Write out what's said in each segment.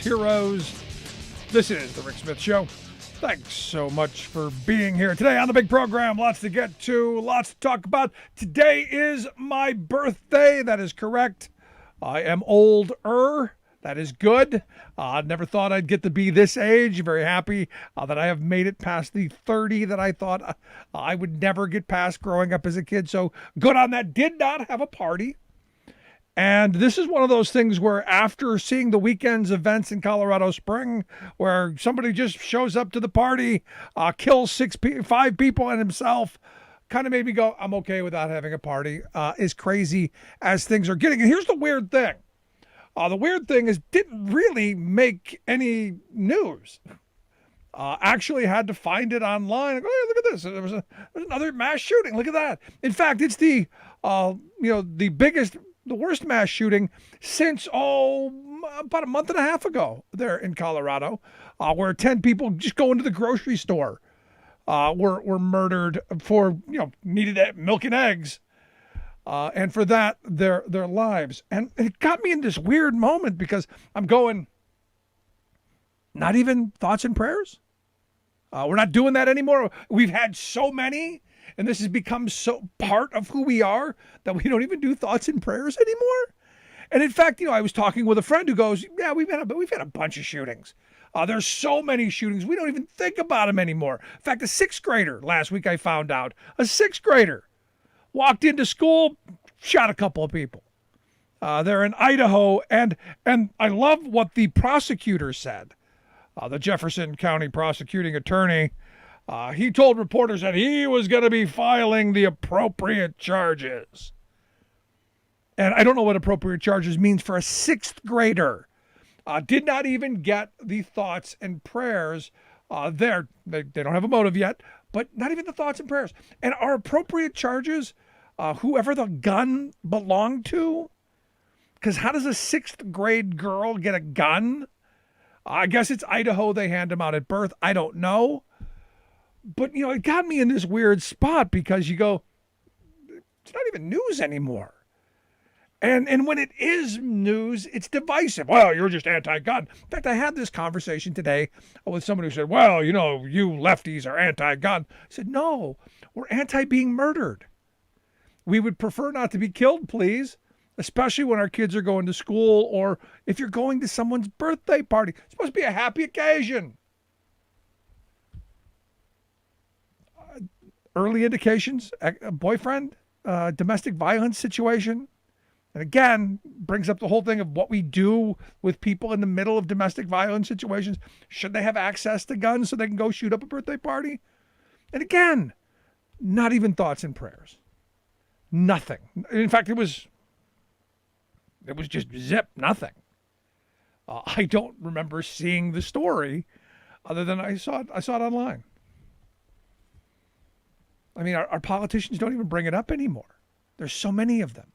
heroes. This is The Rick Smith Show. Thanks so much for being here today on the big program. Lots to get to, lots to talk about. Today is my birthday. That is correct. I am older. That is good. I never thought I'd get to be this age. Very happy that I have made it past the 30 that I thought I would never get past growing up as a kid. So good on that. Did not have a party. And this is one of those things where after seeing the weekend's events in Colorado Spring, where somebody just shows up to the party, kills 5 people and himself, kind of made me go, I'm okay without having a party, as crazy as things are getting. And here's the weird thing. The weird thing is didn't really make any news. Actually had to find it online. Like, oh, look at this. There's another mass shooting. Look at that. In fact, it's the worst mass shooting since, about a month and a half ago there in Colorado, where 10 people just go into the grocery store were murdered for, needed milk and eggs. And for that, their lives. And it got me in this weird moment because I'm going, not even thoughts and prayers? We're not doing that anymore. We've had so many, and this has become so part of who we are that we don't even do thoughts and prayers anymore. And in fact, I was talking with a friend who goes, yeah, we've had a bunch of shootings. There's so many shootings. We don't even think about them anymore. In fact, a 6th grader last week, I found out, a 6th grader walked into school, shot a couple of people. They're in Idaho, and I love what the prosecutor said. The Jefferson County prosecuting attorney, he told reporters that he was going to be filing the appropriate charges. And I don't know what appropriate charges means for a 6th grader. Did not even get the thoughts and prayers there. They don't have a motive yet, but not even the thoughts and prayers. And are appropriate charges whoever the gun belonged to? Because how does a 6th grade girl get a gun? I guess it's Idaho. They hand them out at birth. I don't know. But, it got me in this weird spot because you go, it's not even news anymore. And when it is news, it's divisive. Well, you're just anti-gun. In fact, I had this conversation today with someone who said, well, you lefties are anti-gun. I said, no, we're anti-being murdered. We would prefer not to be killed, please, especially when our kids are going to school or if you're going to someone's birthday party. It's supposed to be a happy occasion. Early indications, a boyfriend, domestic violence situation. And again, brings up the whole thing of what we do with people in the middle of domestic violence situations. Should they have access to guns so they can go shoot up a birthday party? And again, not even thoughts and prayers. Nothing. In fact, it was just zip, nothing. I don't remember seeing the story other than I saw it online. I mean, our politicians don't even bring it up anymore. There's so many of them.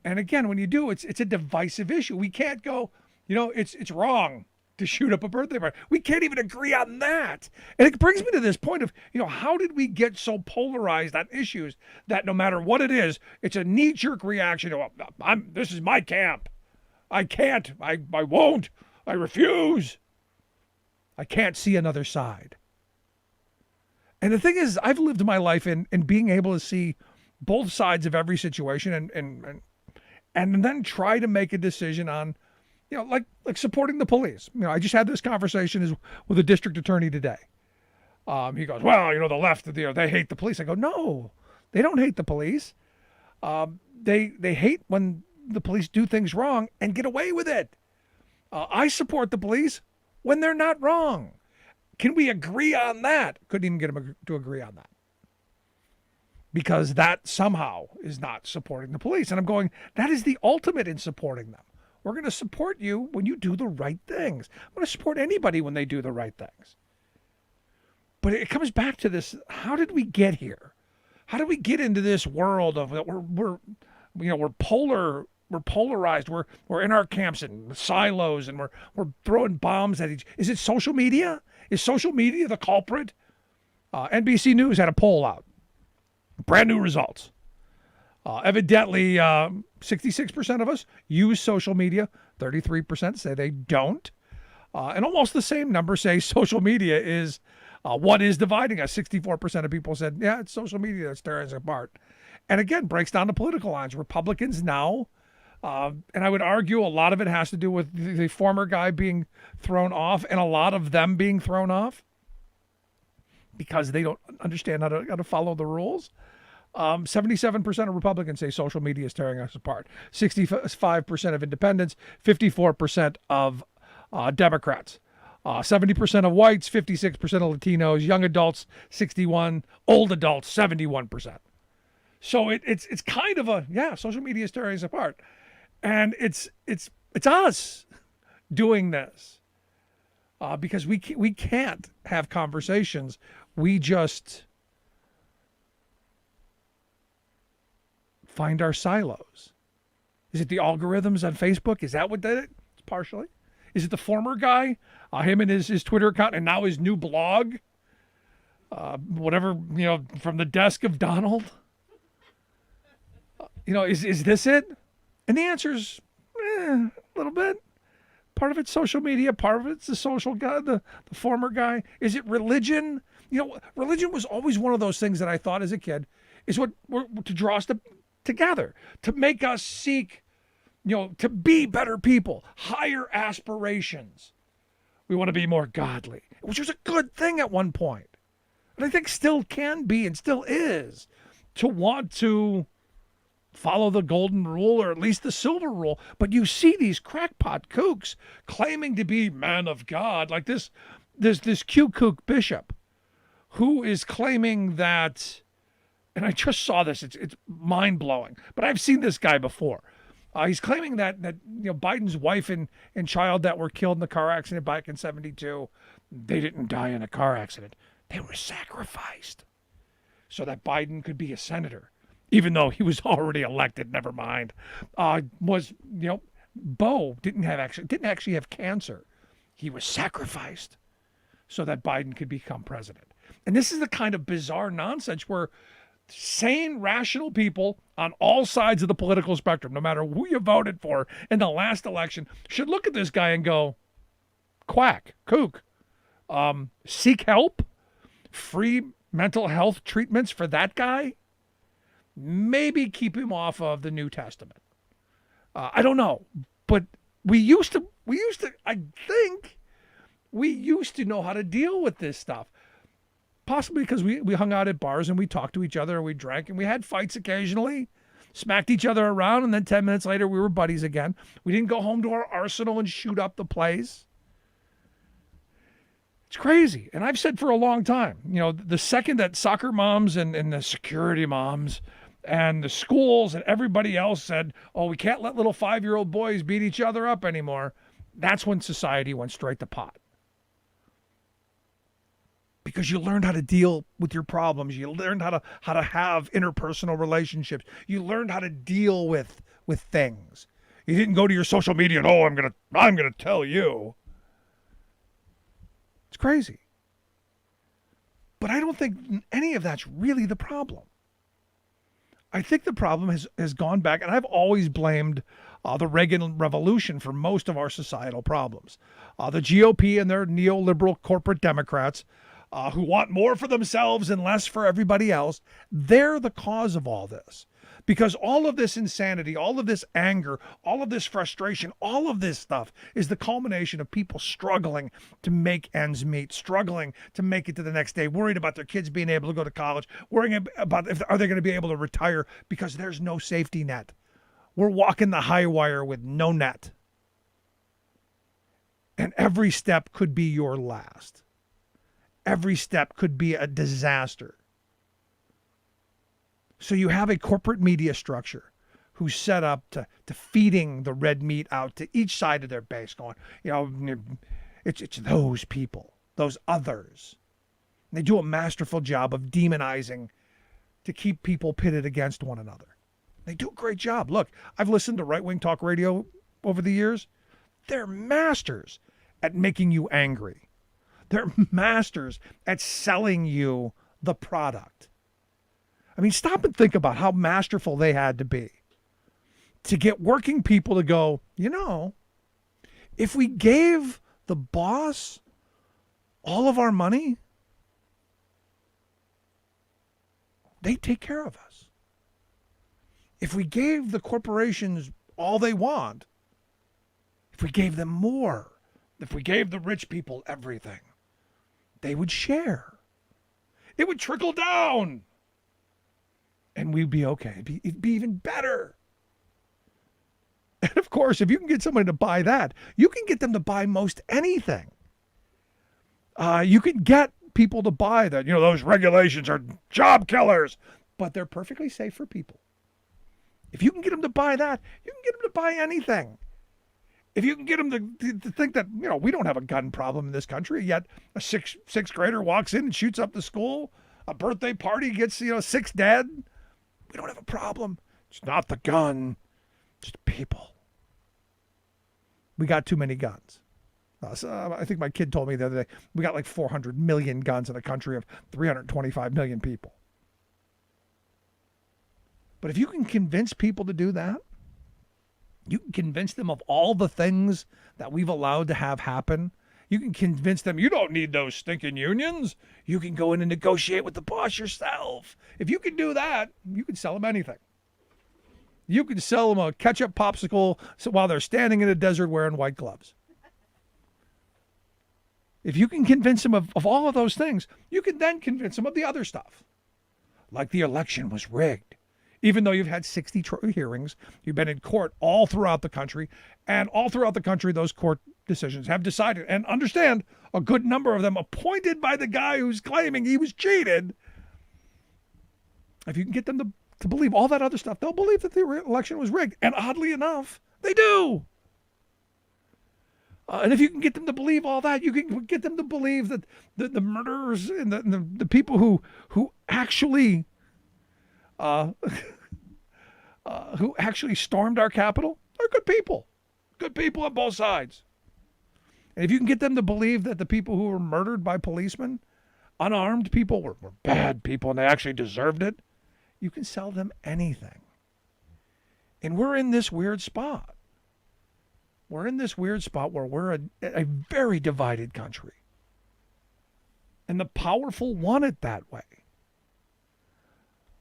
And again, when you do, it's a divisive issue. We can't go, it's wrong to shoot up a birthday party. We can't even agree on that. And it brings me to this point of, how did we get so polarized on issues that no matter what it is, it's a knee-jerk reaction. This is my camp. I can't. I won't. I refuse. I can't see another side. And the thing is, I've lived my life in being able to see both sides of every situation and then try to make a decision on, like supporting the police. I just had this conversation with a district attorney today. He goes, well, the left, they hate the police. I go, no, they don't hate the police. They hate when the police do things wrong and get away with it. I support the police when they're not wrong. Can we agree on that? Couldn't even get them to agree on that. Because that somehow is not supporting the police. And I'm going, that is the ultimate in supporting them. We're going to support you when you do the right things. I'm going to support anybody when they do the right things. But it comes back to this, how did we get here? How did we get into this world of we're polarized. We're in our camps and silos and we're throwing bombs at each. Is it social media? Is social media the culprit? NBC News had a poll out. Brand new results. Evidently, 66% of us use social media. 33% say they don't. And almost the same number say social media is what is dividing us. 64% of people said, yeah, it's social media that's tearing us apart. And again, breaks down the political lines. Republicans now, and I would argue a lot of it has to do with the former guy being thrown off and a lot of them being thrown off because they don't understand how to follow the rules. 77% of Republicans say social media is tearing us apart. 65% of independents, 54% of Democrats, 70% of whites, 56% of Latinos, young adults, 61%, old adults, 71%. So it's kind of a, yeah, social media is tearing us apart. And it's us doing this because we can't have conversations. We just find our silos. Is it the algorithms on Facebook? Is that what did it? It's partially. Is it the former guy, him and his Twitter account, and now his new blog? Whatever, from the desk of Donald. Is this it? And the answer is a little bit. Part of it's social media. Part of it's the social guy, the former guy. Is it religion? Religion was always one of those things that I thought as a kid is what to draw us together, to make us seek, to be better people, higher aspirations. We want to be more godly, which was a good thing at one point. And I think still can be and still is to want to follow the golden rule or at least the silver rule. But you see these crackpot kooks claiming to be man of God, like this Q kook bishop who is claiming that, and I just saw this, it's mind blowing, but I've seen this guy before. He's claiming that Biden's wife and child that were killed in the car accident back in 1972, they didn't die in a car accident. They were sacrificed so that Biden could be a senator, even though he was already elected. Never mind. Bo didn't actually have cancer. He was sacrificed so that Biden could become president. And this is the kind of bizarre nonsense where sane, rational people on all sides of the political spectrum, no matter who you voted for in the last election, should look at this guy and go, quack, kook, seek help, free mental health treatments for that guy, maybe keep him off of the New Testament. I don't know, but we used to know how to deal with this stuff. Possibly because we hung out at bars and we talked to each other and we drank and we had fights occasionally, smacked each other around, and then 10 minutes later we were buddies again. We didn't go home to our arsenal and shoot up the place. It's crazy. And I've said for a long time, the second that soccer moms and the security moms and the schools and everybody else said, oh, we can't let little 5-year-old boys beat each other up anymore, that's when society went straight to pot. Because you learned how to deal with your problems. You learned how to have interpersonal relationships. You learned how to deal with things. You didn't go to your social media and, oh, I'm gonna tell you. It's crazy. But I don't think any of that's really the problem. I think the problem has gone back, and I've always blamed the Reagan Revolution for most of our societal problems. The GOP and their neoliberal corporate Democrats who want more for themselves and less for everybody else, they're the cause of all this. Because all of this insanity, all of this anger, all of this frustration, all of this stuff is the culmination of people struggling to make ends meet, struggling to make it to the next day, worried about their kids being able to go to college, worrying about are they going to be able to retire because there's no safety net. We're walking the high wire with no net. And every step could be your last. Every step could be a disaster. So you have a corporate media structure who's set up to feeding the red meat out to each side of their base, going, it's those people, those others. And they do a masterful job of demonizing to keep people pitted against one another. They do a great job. Look, I've listened to right-wing talk radio over the years. They're masters at making you angry. They're masters at selling you the product. I mean, stop and think about how masterful they had to be to get working people to go, if we gave the boss all of our money, they'd take care of us. If we gave the corporations all they want, if we gave them more, if we gave the rich people everything, they would share. It would trickle down. And we'd be okay. It'd be even better. And of course, if you can get somebody to buy that, you can get them to buy most anything. You can get people to buy that. Those regulations are job killers, but they're perfectly safe for people. If you can get them to buy that, you can get them to buy anything. If you can get them to think that, we don't have a gun problem in this country, yet a sixth grader walks in and shoots up the school, a birthday party gets, 6 dead. We don't have a problem. It's not the gun, it's the people. We got too many guns. I think my kid told me the other day, we got like 400 million guns in a country of 325 million people. But if you can convince people to do that, you can convince them of all the things that we've allowed to have happen. You can convince them you don't need those stinking unions. You can go in and negotiate with the boss yourself. If you can do that, you can sell them anything. You can sell them a ketchup popsicle while they're standing in a desert wearing white gloves. If you can convince them of all of those things, you can then convince them of the other stuff. Like the election was rigged. Even though you've had 60 hearings, you've been in court all throughout the country, and all throughout the country, those court decisions have decided, and understand, a good number of them appointed by the guy who's claiming he was cheated. If you can get them to believe all that other stuff, they'll believe that the election was rigged. And oddly enough, they do. And if you can get them to believe all that, you can get them to believe that the murderers and the people who actually stormed our Capitol are good people on both sides. And if you can get them to believe that the people who were murdered by policemen, unarmed people, were bad people and they actually deserved it, you can sell them anything. And we're in this weird spot. We're in this weird spot where we're a very divided country. And the powerful want it that way.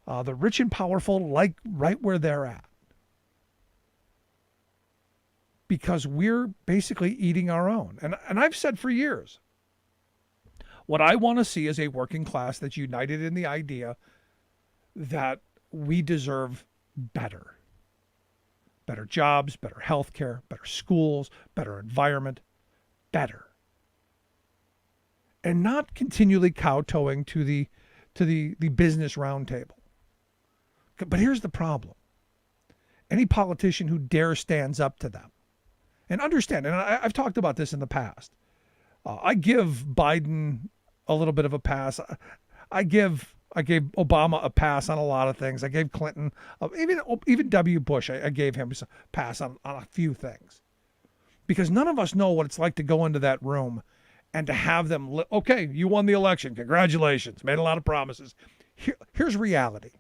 The rich and powerful like right where they're at. Because we're basically eating our own. And I've said for years, what I want to see is a working class that's united in the idea that we deserve better. Better jobs, better health care, better schools, better environment, better. And not continually kowtowing to the business roundtable. But here's the problem. Any politician who dares stands up to them. And understand, and I've talked about this in the past. I give Biden a little bit of a pass. I gave Obama a pass on a lot of things. I gave Clinton, even W. Bush, I gave him a pass on a few things. Because none of us know what it's like to go into that room and to have them, okay, you won the election. Congratulations. Made a lot of promises. Here's reality.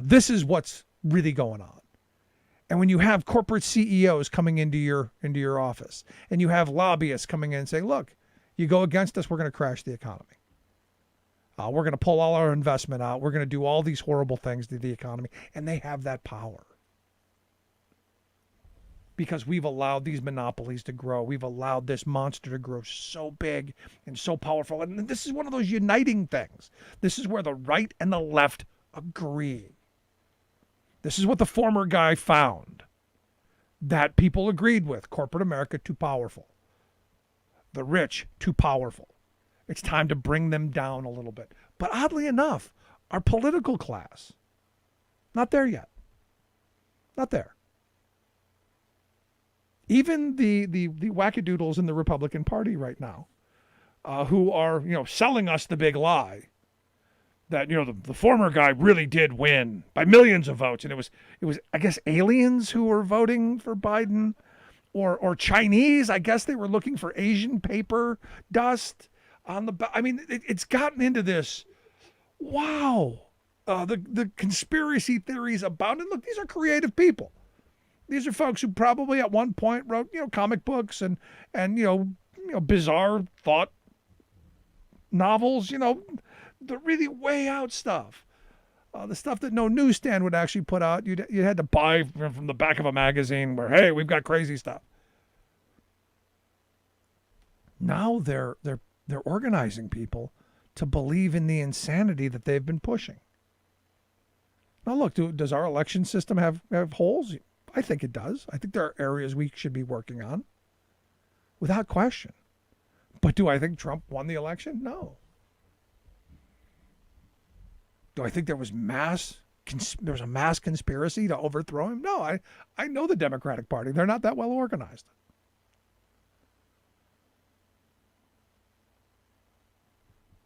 This is what's really going on. And when you have corporate CEOs coming into your office, and you have lobbyists coming in and saying, look, you go against us, we're going to crash the economy. We're going to pull all our investment out. We're going to do all these horrible things to the economy. And they have that power. Because we've allowed these monopolies to grow. We've allowed this monster to grow so big and so powerful. And this is one of those uniting things. This is where the right and the left agree. This is what the former guy found that people agreed with. Corporate America, too powerful. The rich, too powerful. It's time to bring them down a little bit. But oddly enough, our political class, not there yet. Not there. Even the wackadoodles in the Republican Party right now, who are, selling us the big lie that, the former guy really did win by millions of votes. And it was, I guess, aliens who were voting for Biden or Chinese. I guess they were looking for Asian paper dust on the, it's gotten into this. Wow. The conspiracy theories abound. And look, these are creative people. These are folks who probably at one point wrote, comic books and bizarre thought novels, the really way out stuff. The stuff that no newsstand would actually put out. You had to buy from the back of a magazine where, hey, we've got crazy stuff. Now they're organizing people to believe in the insanity that they've been pushing. Now, look, does our election system have holes? I think it does. I think there are areas we should be working on, without question. But do I think Trump won the election? No. Do I think there was a mass conspiracy to overthrow him? No. I know the Democratic Party. They're not that well organized.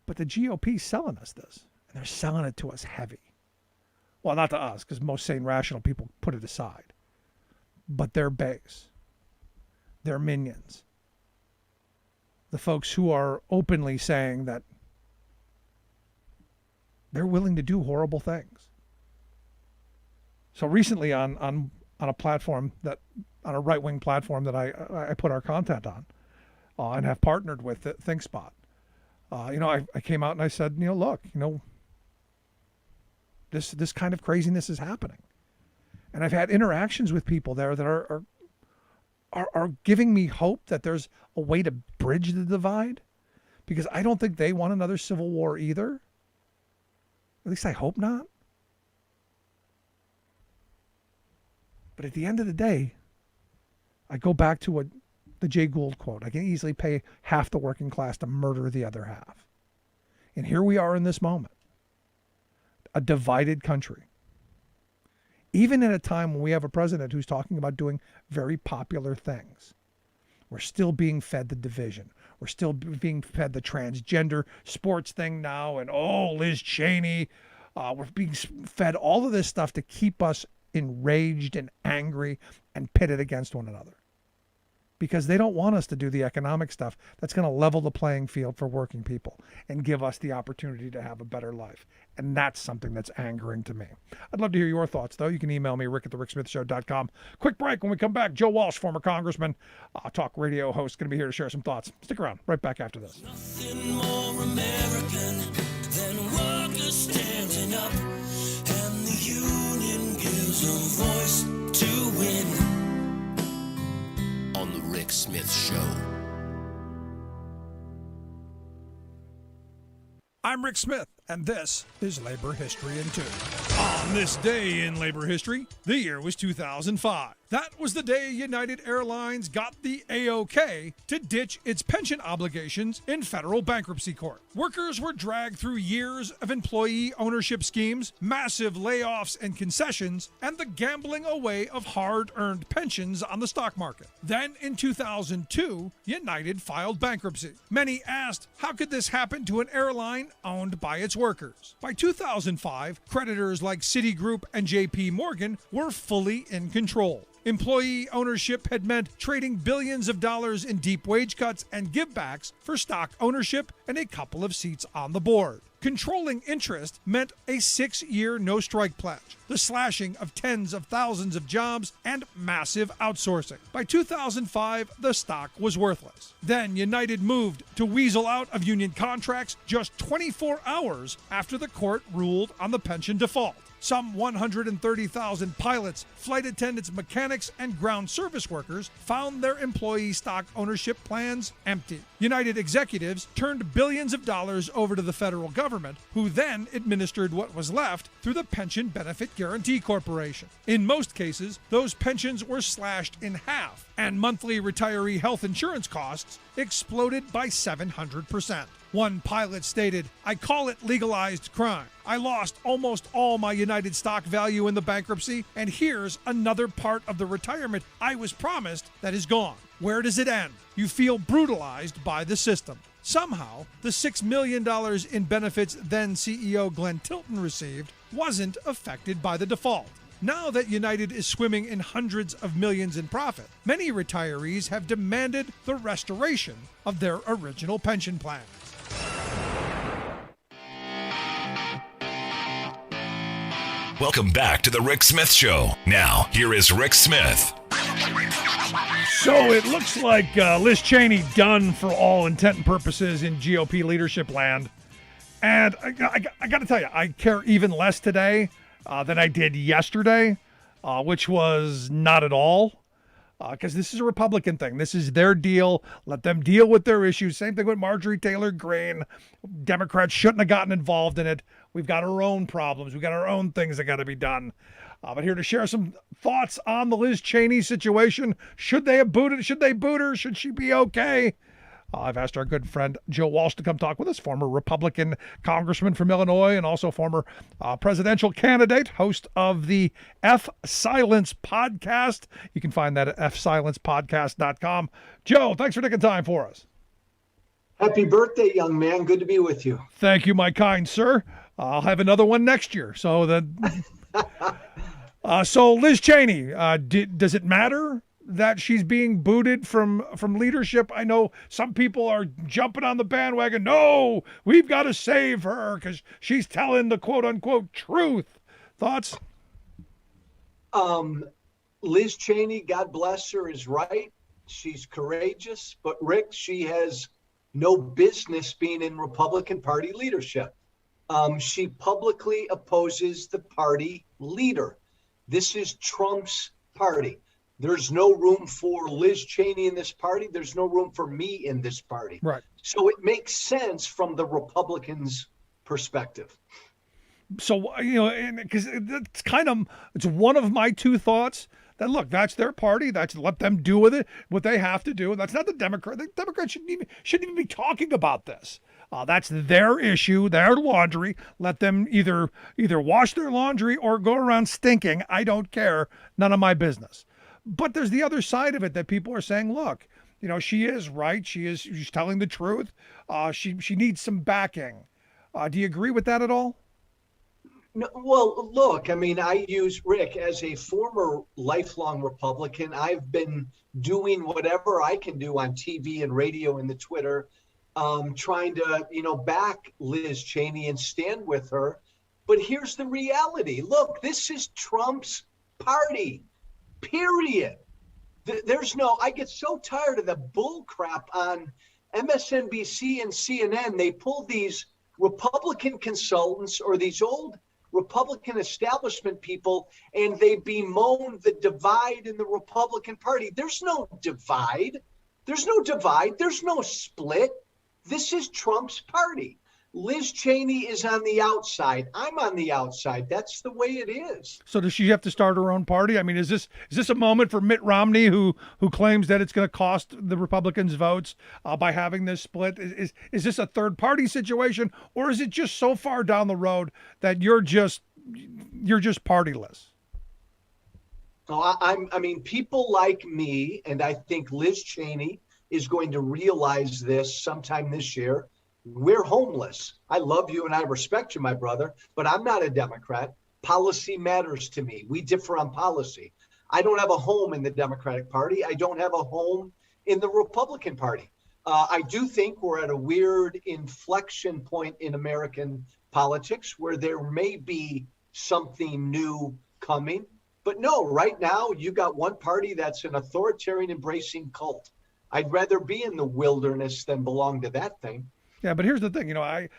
But the GOP's selling us this, and they're selling it to us heavy. Well, not to us, because most sane, rational people put it aside. But their base, their minions, the folks who are openly saying that they're willing to do horrible things. So recently on a platform on a right-wing platform that I put our content on and have partnered with, ThinkSpot, I came out and I said, look, this kind of craziness is happening. And I've had interactions with people there that are giving me hope that there's a way to bridge the divide, because I don't think they want another civil war either. At least I hope not. But at the end of the day, I go back to the Jay Gould quote. I can easily pay half the working class to murder the other half. And here we are in this moment. A divided country. Even at a time when we have a president who's talking about doing very popular things. We're still being fed the division. We're still being fed the transgender sports thing now. And, Liz Cheney. We're being fed all of this stuff to keep us enraged and angry and pitted against one another. Because they don't want us to do the economic stuff that's going to level the playing field for working people and give us the opportunity to have a better life. And that's something that's angering to me. I'd love to hear your thoughts, though. You can email me, rick@thericksmithshow.com. Quick break. When we come back, Joe Walsh, former congressman, talk radio host, going to be here to share some thoughts. Stick around. Right back after this. Nothing more American than workers standing up, and the union gives a voice to win. On the Rick Smith Show. I'm Rick Smith, and this is Labor History in 2. On this day in labor history, the year was 2005. That was the day United Airlines got the A-OK to ditch its pension obligations in federal bankruptcy court. Workers were dragged through years of employee ownership schemes, massive layoffs and concessions, and the gambling away of hard-earned pensions on the stock market. Then in 2002, United filed bankruptcy. Many asked, how could this happen to an airline owned by its workers? By 2005, creditors like Citigroup and JP Morgan were fully in control. Employee ownership had meant trading billions of dollars in deep wage cuts and givebacks for stock ownership and a couple of seats on the board. Controlling interest meant a 6-year no-strike pledge, the slashing of tens of thousands of jobs, and massive outsourcing. By 2005, the stock was worthless. Then United moved to weasel out of union contracts just 24 hours after the court ruled on the pension default. Some 130,000 pilots, flight attendants, mechanics, and ground service workers found their employee stock ownership plans empty. United executives turned billions of dollars over to the federal government, who then administered what was left through the Pension Benefit Guaranty Corporation. In most cases, those pensions were slashed in half, and monthly retiree health insurance costs exploded by 700%. One pilot stated, "I call it legalized crime. I lost almost all my United stock value in the bankruptcy, and here's another part of the retirement I was promised that is gone." Where does it end? You feel brutalized by the system. Somehow, the $6 million in benefits then CEO Glenn Tilton received wasn't affected by the default. Now that United is swimming in hundreds of millions in profit, many retirees have demanded the restoration of their original pension plans. Welcome back to the Rick Smith Show. Now, here is Rick Smith. So it looks like Liz Cheney done for all intent and purposes in GOP leadership land. And I got to tell you, I care even less today than I did yesterday, which was not at all. Because this is a Republican thing. This is their deal. Let them deal with their issues. Same thing with Marjorie Taylor Greene. Democrats shouldn't have gotten involved in it. We've got our own problems. We've got our own things that got to be done. But here to share some thoughts on the Liz Cheney situation. Should they have booted? Should they boot her? Should she be okay? I've asked our good friend Joe Walsh to come talk with us, former Republican Congressman from Illinois and also former presidential candidate, host of the F Silence podcast. You can find that at fsilencepodcast.com. Joe, thanks for taking time for us. Happy birthday, young man. Good to be with you. Thank you, my kind sir. I'll have another one next year. So so Liz Cheney, does it matter that she's being booted from leadership? I know some people are jumping on the bandwagon. No, we've got to save her because she's telling the quote unquote truth. Thoughts? Liz Cheney, God bless her, is right. She's courageous, but Rick, she has no business being in Republican Party leadership. She publicly opposes the party leader. This is Trump's party. There's no room for Liz Cheney in this party. There's no room for me in this party. Right. So it makes sense from the Republicans' perspective. So, because it's one of my two thoughts that, look, that's their party. That's let them do with it what they have to do. That's not the Democrat. The Democrats shouldn't even be talking about this. That's their issue, their laundry. Let them either wash their laundry or go around stinking. I don't care. None of my business. But there's the other side of it that people are saying, look, she is right. She's telling the truth. She needs some backing. Do you agree with that at all? No, well, look, I mean, I use Rick as a former lifelong Republican. I've been doing whatever I can do on TV and radio and the Twitter, trying to, back Liz Cheney and stand with her. But here's the reality. Look, this is Trump's party. Period. I get so tired of the bull crap on MSNBC and CNN. They pull these Republican consultants or these old Republican establishment people and they bemoan the divide in the Republican Party. There's no divide. There's no divide. There's no split. This is Trump's party. Liz Cheney is on the outside. I'm on the outside. That's the way it is. So does she have to start her own party? I mean, is this a moment for Mitt Romney, who claims that it's going to cost the Republicans votes by having this split? Is this a third party situation, or is it just so far down the road that you're just partyless? No, I mean, people like me, and I think Liz Cheney is going to realize this sometime this year. We're homeless. I love you and I respect you, my brother, but I'm not a Democrat. Policy matters to me. We differ on policy. I don't have a home in the Democratic Party. I don't have a home in the Republican Party. I do think we're at a weird inflection point in American politics where there may be something new coming. But no, right now you got one party that's an authoritarian embracing cult. I'd rather be in the wilderness than belong to that thing. Yeah, but here's the thing, I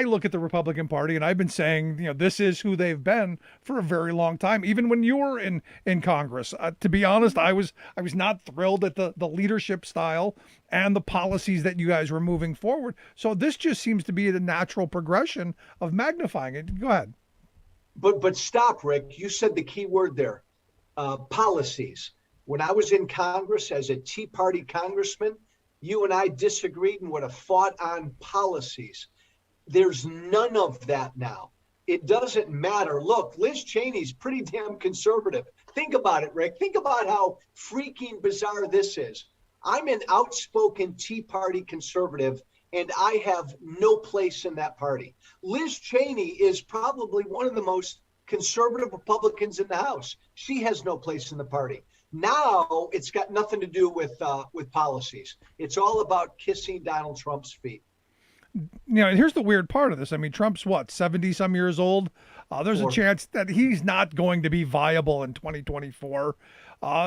look at the Republican Party and I've been saying, this is who they've been for a very long time, even when you were in Congress. To be honest, I was not thrilled at the leadership style and the policies that you guys were moving forward. So this just seems to be the natural progression of magnifying it. Go ahead. But stop, Rick. You said the key word there, policies. When I was in Congress as a Tea Party congressman, you and I disagreed and would have fought on policies. There's none of that now. It doesn't matter. Look, Liz Cheney's pretty damn conservative. Think about it, Rick. Think about how freaking bizarre this is. I'm an outspoken Tea Party conservative, and I have no place in that party. Liz Cheney is probably one of the most conservative Republicans in the House. She has no place in the party. Now it's got nothing to do with policies. It's all about kissing Donald Trump's feet. And here's the weird part of this. I mean, Trump's what, 70 some years old? There's a chance that he's not going to be viable in 2024.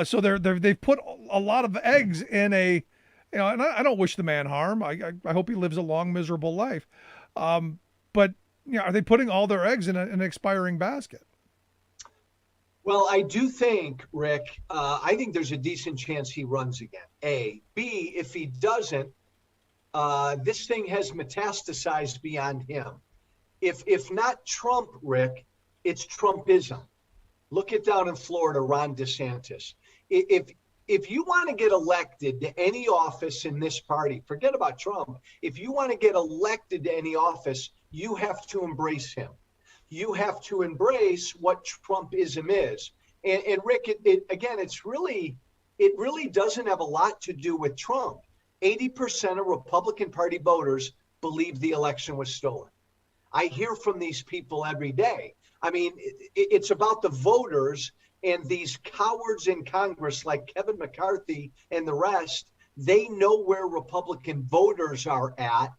So they've put a lot of eggs in and I don't wish the man harm. I hope he lives a long, miserable life. But are they putting all their eggs in an expiring basket? Well, I do think, Rick, I think there's a decent chance he runs again. A. B, if he doesn't, this thing has metastasized beyond him. If not Trump, Rick, it's Trumpism. Look at down in Florida, Ron DeSantis. If you want to get elected to any office in this party, forget about Trump. If you want to get elected to any office, you have to embrace him. You have to embrace what Trumpism is. And Rick, it really doesn't have a lot to do with Trump. 80% of Republican Party voters believe the election was stolen. I hear from these people every day. I mean, it's about the voters and these cowards in Congress like Kevin McCarthy and the rest. They know where Republican voters are at.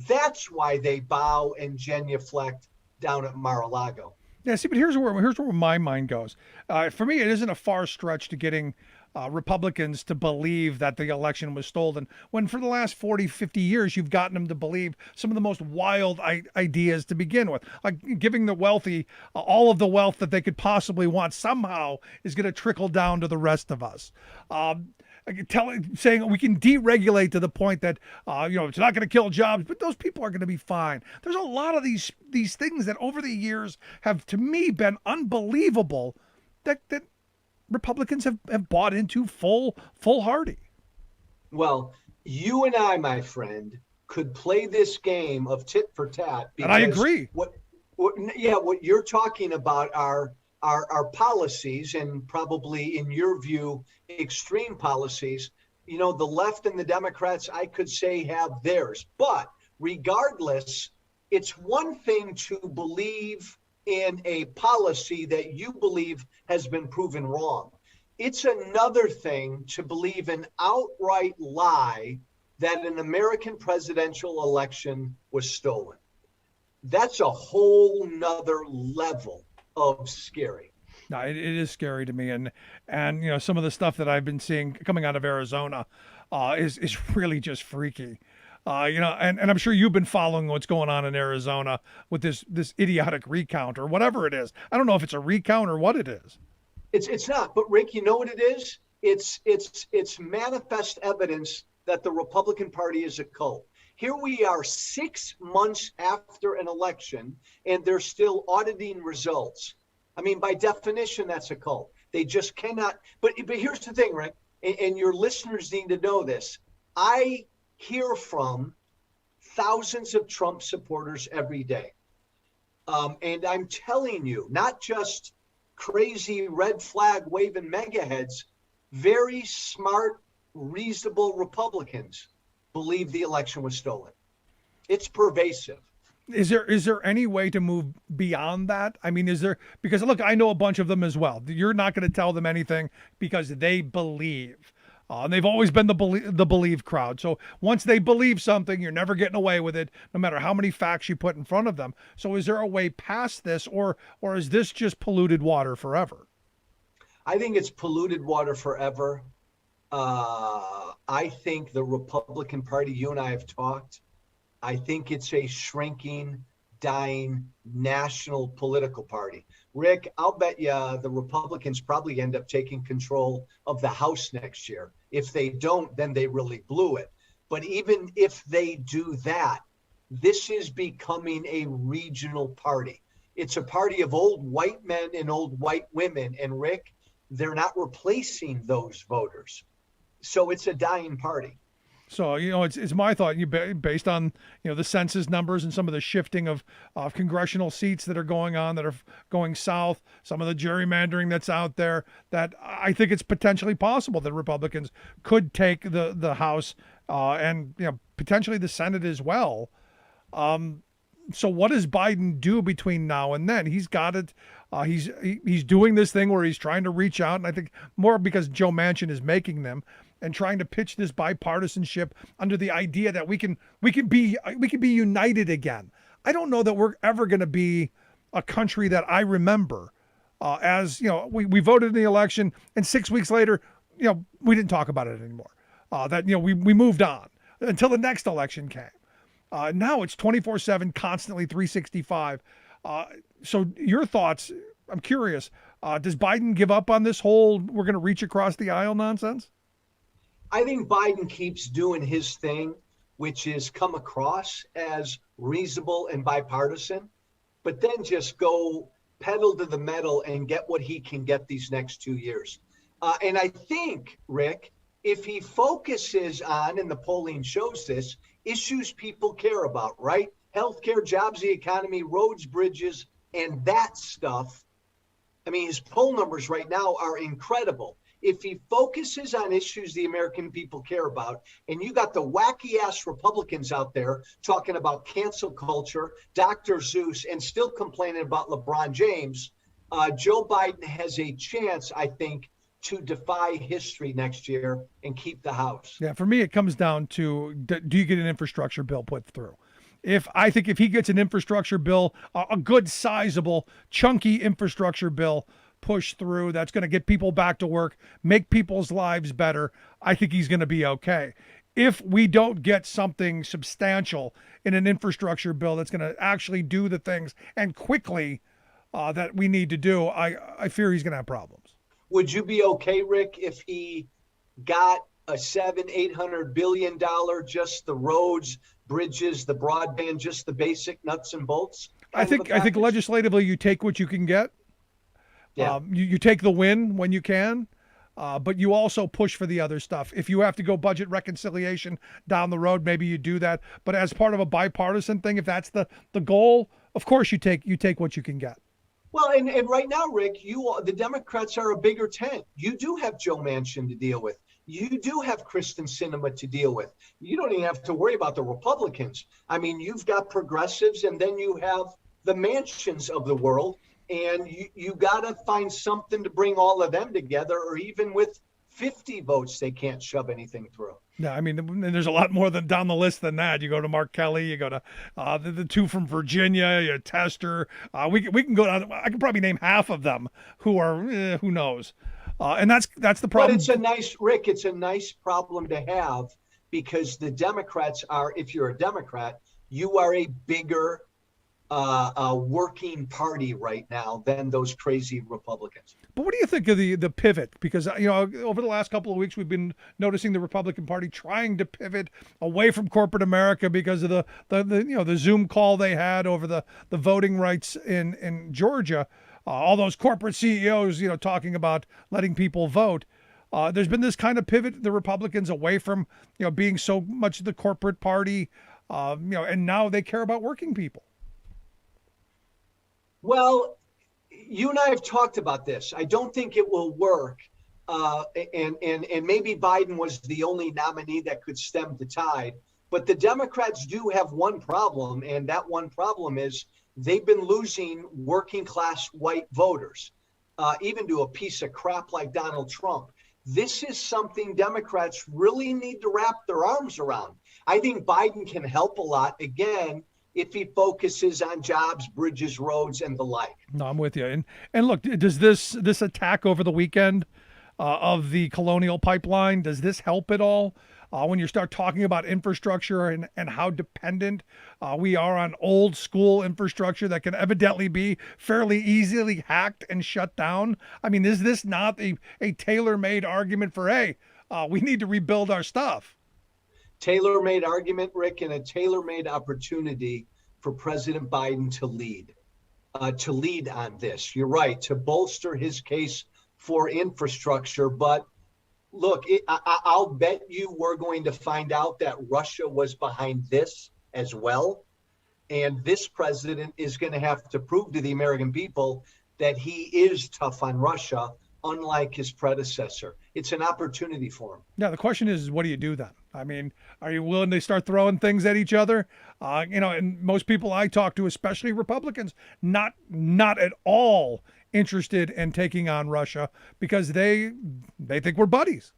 That's why they bow and genuflect down at Mar-a-Lago. Yeah, see, but here's where my mind goes. For me, it isn't a far stretch to getting Republicans to believe that the election was stolen, when for the last 40, 50 years, you've gotten them to believe some of the most wild ideas to begin with, like giving the wealthy all of the wealth that they could possibly want somehow is going to trickle down to the rest of us. Saying we can deregulate to the point that it's not going to kill jobs, but those people are going to be fine. There's a lot of these things that over the years have, to me, been unbelievable that Republicans have bought into full-hearty. Well, you and I, my friend, could play this game of tit for tat. And I agree. What you're talking about are policies, and probably in your view, extreme policies. The left and the Democrats, I could say, have theirs. But regardless, it's one thing to believe in a policy that you believe has been proven wrong. It's another thing to believe an outright lie that an American presidential election was stolen. That's a whole nother level of scary. No, it is scary to me, and some of the stuff that I've been seeing coming out of Arizona is really just freaky. And I'm sure you've been following what's going on in Arizona with this idiotic recount or whatever it is. I don't know if it's a recount or what it is. It's not, but Rick, you know what it is? It's manifest evidence that the Republican Party is a cult. Here we are 6 months after an election, and they're still auditing results. I mean, by definition, that's a cult. They just cannot. But here's the thing, Rick, and your listeners need to know this. I hear from thousands of Trump supporters every day. And I'm telling you, not just crazy red flag waving megaheads, very smart, reasonable Republicans believe the election was stolen. It's pervasive. Is there any way to move beyond that? I mean, because look, I know a bunch of them as well. You're not going to tell them anything because they believe. And they've always been the believe crowd. So once they believe something, you're never getting away with it, no matter how many facts you put in front of them. So is there a way past this, or is this just polluted water forever? I think it's polluted water forever. I think the Republican Party, you and I have talked, I think it's a shrinking, dying national political party. Rick, I'll bet you the Republicans probably end up taking control of the House next year. If they don't, then they really blew it. But even if they do that, this is becoming a regional party. It's a party of old white men and old white women. And Rick, they're not replacing those voters. So it's a dying party. So, it's my thought, based on, the census numbers and some of the shifting of congressional seats that are going on, that are going south, some of the gerrymandering that's out there, that I think it's potentially possible that Republicans could take the House and, potentially the Senate as well. So what does Biden do between now and then? He's got it. He's doing this thing where he's trying to reach out, and I think more because Joe Manchin is making them. and trying to pitch this bipartisanship under the idea that we can be united again. I don't know that we're ever going to be a country that I remember as, we voted in the election and 6 weeks later, we didn't talk about it anymore. We moved on until the next election came. Now it's 24/7, constantly 365. So your thoughts, I'm curious, does Biden give up on this whole we're going to reach across the aisle nonsense? I think Biden keeps doing his thing, which is come across as reasonable and bipartisan, but then just go pedal to the metal and get what he can get these next 2 years. And I think, Rick, if he focuses on, and the polling shows this, issues people care about, right? Healthcare, jobs, the economy, roads, bridges, and that stuff. I mean, his poll numbers right now are incredible. If he focuses on issues the American people care about, and you got the wacky ass Republicans out there talking about cancel culture, Dr. Zeus, and still complaining about LeBron James, Joe Biden has a chance, I think, to defy history next year and keep the House. Yeah, for me, it comes down to, do you get an infrastructure bill put through? I think if he gets an infrastructure bill, a good sizable, chunky infrastructure bill pushed through, that's going to get people back to work, make people's lives better, I think he's going to be okay. If we don't get something substantial in an infrastructure bill that's going to actually do the things and quickly that we need to do, I fear he's going to have problems. Would you be okay, Rick, if he got a $700-800 billion, just the roads, bridges, the broadband, just the basic nuts and bolts? I think legislatively you take what you can get. Yeah. You take the win when you can, but you also push for the other stuff. If you have to go budget reconciliation down the road, maybe you do that. But as part of a bipartisan thing, if that's the goal, of course you take what you can get. Well, and right now, Rick, the Democrats are a bigger tent. You do have Joe Manchin to deal with. You do have Kristen Sinema to deal with. You don't even have to worry about the Republicans. I mean, you've got progressives, and then you have the Manchins of the world, and you got to find something to bring all of them together, or even with 50 votes, they can't shove anything through. No, I mean, there's a lot more down the list than that. You go to Mark Kelly, you go to the two from Virginia, you Tester. We can go down. I can probably name half of them who are who knows. And that's the problem. But it's a nice problem to have, because the Democrats are, if you're a Democrat, you are a bigger working party right now than those crazy Republicans. But what do you think of the pivot? Because over the last couple of weeks, we've been noticing the Republican Party trying to pivot away from corporate America because of the Zoom call they had over the voting rights in Georgia. All those corporate CEOs, talking about letting people vote. There's been this kind of pivot, the Republicans away from being so much the corporate party, and now they care about working people. Well, you and I have talked about this. I don't think it will work. And maybe Biden was the only nominee that could stem the tide. But the Democrats do have one problem, and that one problem is they've been losing working class white voters, even to a piece of crap like Donald Trump. This is something Democrats really need to wrap their arms around. I think Biden can help a lot, again, if he focuses on jobs, bridges, roads, and the like. No, I'm with you. And look, does this attack over the weekend of the Colonial Pipeline, does this help at all? When you start talking about infrastructure and how dependent we are on old school infrastructure that can evidently be fairly easily hacked and shut down. I mean, is this not a tailor-made argument for, hey, we need to rebuild our stuff? Tailor-made argument, Rick, and a tailor-made opportunity for President Biden to lead on this. You're right, to bolster his case for infrastructure. But look, I'll bet you we're going to find out that Russia was behind this as well. And this president is going to have to prove to the American people that he is tough on Russia, unlike his predecessor. It's an opportunity for him. Yeah, the question is, what do you do then? I mean, are you willing to start throwing things at each other? And most people I talk to, especially Republicans, not at all interested in taking on Russia because they think we're buddies.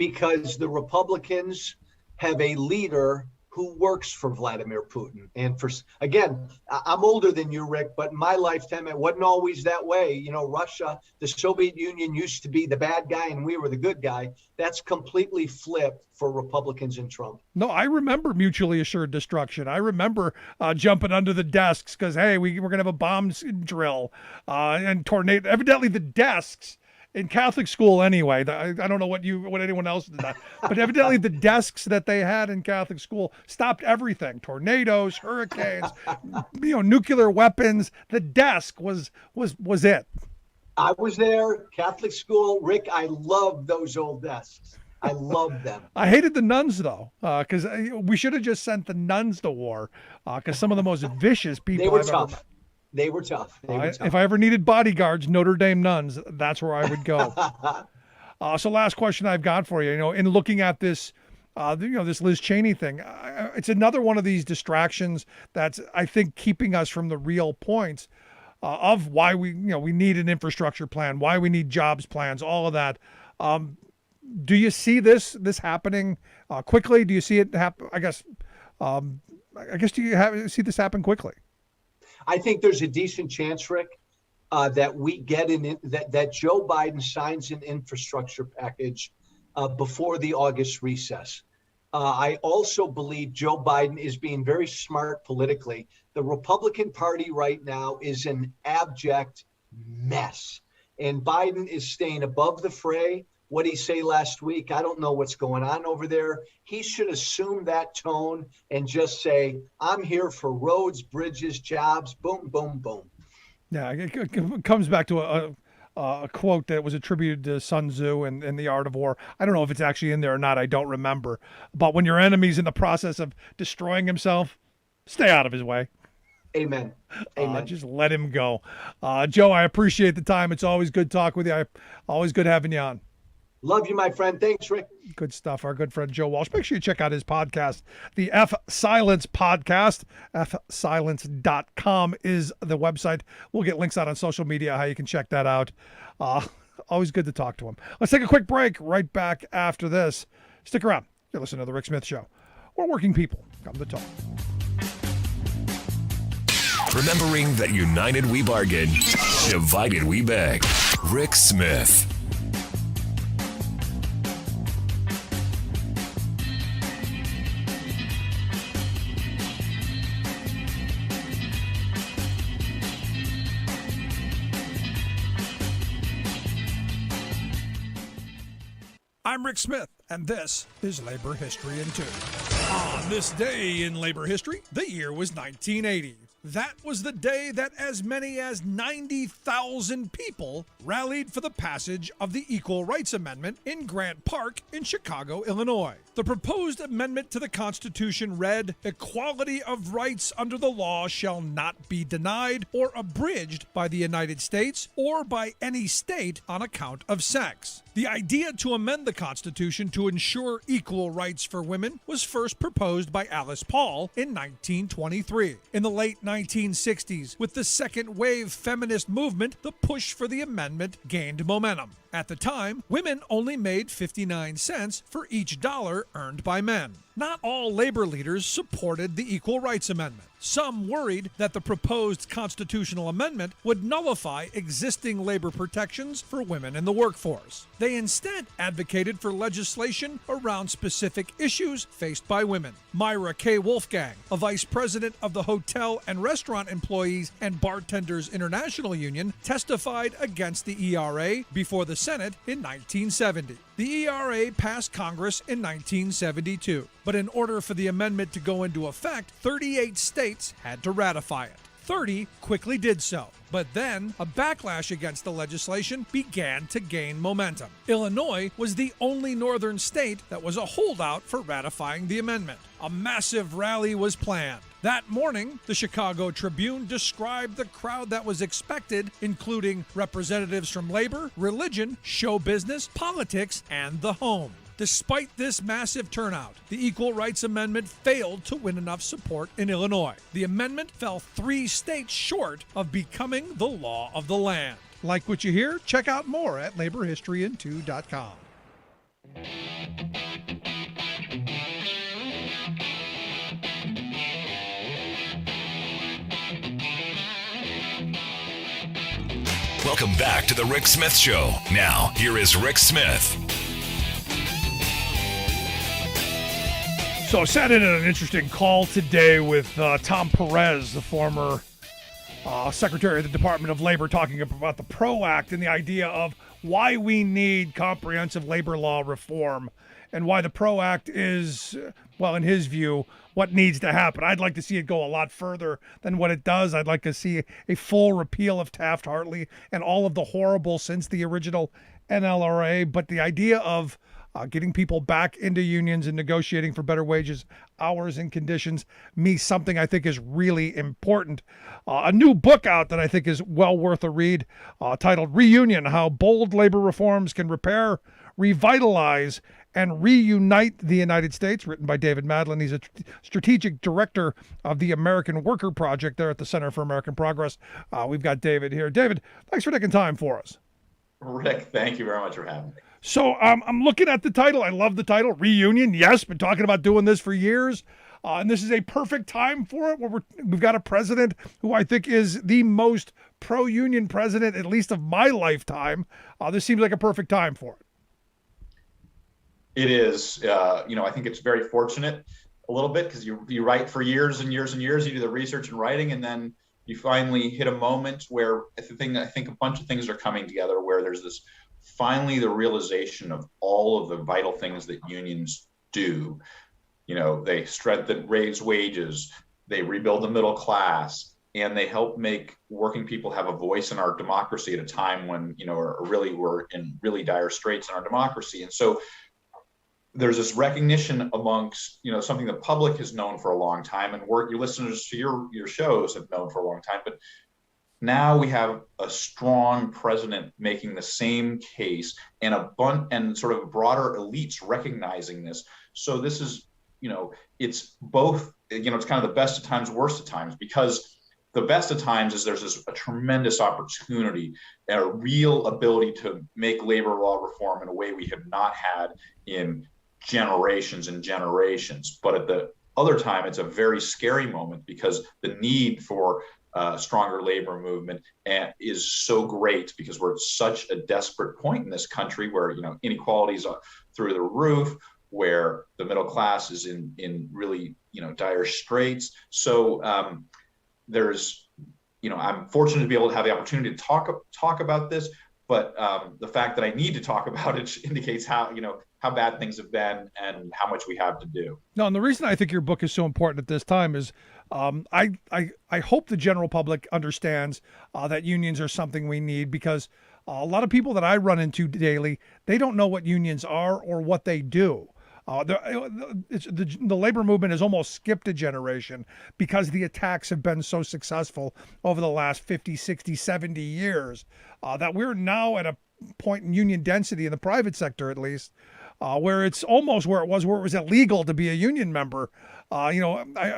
because the Republicans have a leader who works for Vladimir Putin. And again, I'm older than you, Rick, but in my lifetime, it wasn't always that way. You know, Russia, the Soviet Union used to be the bad guy and we were the good guy. That's completely flipped for Republicans and Trump. No, I remember mutually assured destruction. I remember jumping under the desks because, hey, we're going to have a bomb drill and tornado. Evidently, the desks in Catholic school anyway, I don't know what anyone else did that, but evidently the desks that they had in Catholic school stopped everything: tornadoes, hurricanes, nuclear weapons. The desk was it. I was there, Catholic school, Rick. I loved those old desks. I loved them. I hated the nuns though, because we should have just sent the nuns to war, because some of the most vicious people. They were tough. They were tough. If I ever needed bodyguards, Notre Dame nuns, that's where I would go. So last question I've got for you, in looking at this, this Liz Cheney thing, it's another one of these distractions that's, I think, keeping us from the real points of why we need an infrastructure plan, why we need jobs plans, all of that. Do you see this happening quickly? Do you see it happen? I guess do you see this happen quickly? I think there's a decent chance, Rick, that we get that Joe Biden signs an infrastructure package before the August recess. I also believe Joe Biden is being very smart politically. The Republican Party right now is an abject mess, and Biden is staying above the fray. What did he say last week? I don't know what's going on over there. He should assume that tone and just say, I'm here for roads, bridges, jobs, boom, boom, boom. Yeah, it comes back to a quote that was attributed to Sun Tzu in The Art of War. I don't know if it's actually in there or not. I don't remember. But when your enemy's in the process of destroying himself, stay out of his way. Amen. Amen. Just let him go. Joe, I appreciate the time. It's always good talking with you. Always good having you on. Love you, my friend. Thanks, Rick. Good stuff. Our good friend Joe Walsh. Make sure you check out his podcast, the F Silence Podcast. fsilence.com is the website. We'll get links out on social media, how you can check that out. Always good to talk to him. Let's take a quick break. Right back after this. Stick around. You're listening to The Rick Smith Show, where working people come to talk. Remembering that united we bargain, divided we beg. Rick Smith. I'm Rick Smith, and this is Labor History in 2. On this day in labor history, the year was 1980. That was the day that as many as 90,000 people rallied for the passage of the Equal Rights Amendment in Grant Park in Chicago, Illinois. The proposed amendment to the Constitution read, "Equality of rights under the law shall not be denied or abridged by the United States or by any state on account of sex." The idea to amend the Constitution to ensure equal rights for women was first proposed by Alice Paul in 1923. In the late 1960s, with the second wave feminist movement, the push for the amendment gained momentum. At the time, women only made 59 cents for each dollar earned by men. Not all labor leaders supported the Equal Rights Amendment. Some worried that the proposed constitutional amendment would nullify existing labor protections for women in the workforce. They instead advocated for legislation around specific issues faced by women. Myra K. Wolfgang, a vice president of the Hotel and Restaurant Employees and Bartenders International Union, testified against the ERA before the Senate in 1970. The ERA passed Congress in 1972, but in order for the amendment to go into effect, 38 states had to ratify it. 30 quickly did so, but then a backlash against the legislation began to gain momentum. Illinois was the only northern state that was a holdout for ratifying the amendment. A massive rally was planned. That morning, the Chicago Tribune described the crowd that was expected, including representatives from labor, religion, show business, politics, and the home. Despite this massive turnout, the Equal Rights Amendment failed to win enough support in Illinois. The amendment fell 3 states short of becoming the law of the land. Like what you hear? Check out more at laborhistoryin2.com. Welcome back to the Rick Smith Show. Now, here is Rick Smith. So I sat in on an interesting call today with Tom Perez, the former Secretary of the Department of Labor, talking about the PRO Act and the idea of why we need comprehensive labor law reform and why the PRO Act is, well, in his view, what needs to happen. I'd like to see it go a lot further than what it does. I'd like to see a full repeal of Taft-Hartley and all of the horrible since the original NLRA. But the idea of getting people back into unions and negotiating for better wages, hours, and conditions means something I think is really important. A new book out that I think is well worth a read, titled Reunion: How Bold Labor Reforms Can Repair, Revitalize, and Reunite the United States, written by David Madland. He's a strategic director of the American Worker Project there at the Center for American Progress. We've got David here. David, thanks for taking time for us. Rick, thank you very much for having me. So I'm looking at the title. I love the title, Reunion. Yes, been talking about doing this for years. And this is a perfect time for it, where we've got a president who I think is the most pro-union president, at least of my lifetime. This seems like a perfect time for it. It is. I think it's very fortunate a little bit, because you write for years and years and years. You do the research and writing, and then you finally hit a moment where I think a bunch of things are coming together, where there's this finally the realization of all of the vital things that unions do. They strengthen, raise wages, they rebuild the middle class, and they help make working people have a voice in our democracy at a time when, we're in really dire straits in our democracy. And so there's this recognition amongst, something the public has known for a long time, and your listeners to your shows have known for a long time. But now we have a strong president making the same case, and and sort of broader elites recognizing this. So this is, it's both, it's kind of the best of times, worst of times, because the best of times is there's a tremendous opportunity, a real ability to make labor law reform in a way we have not had in generations and generations. But at the other time, it's a very scary moment, because the need for stronger labor movement is so great, because we're at such a desperate point in this country where, inequalities are through the roof, where the middle class is in really, dire straits. So I'm fortunate to be able to have the opportunity to talk about this, but the fact that I need to talk about it indicates how bad things have been and how much we have to do. No, and the reason I think your book is so important at this time is I hope the general public understands that unions are something we need, because a lot of people that I run into daily, they don't know what unions are or what they do. The labor movement has almost skipped a generation, because the attacks have been so successful over the last 50, 60, 70 years, that we're now at a point in union density in the private sector, at least, where it's almost where it was illegal to be a union member. I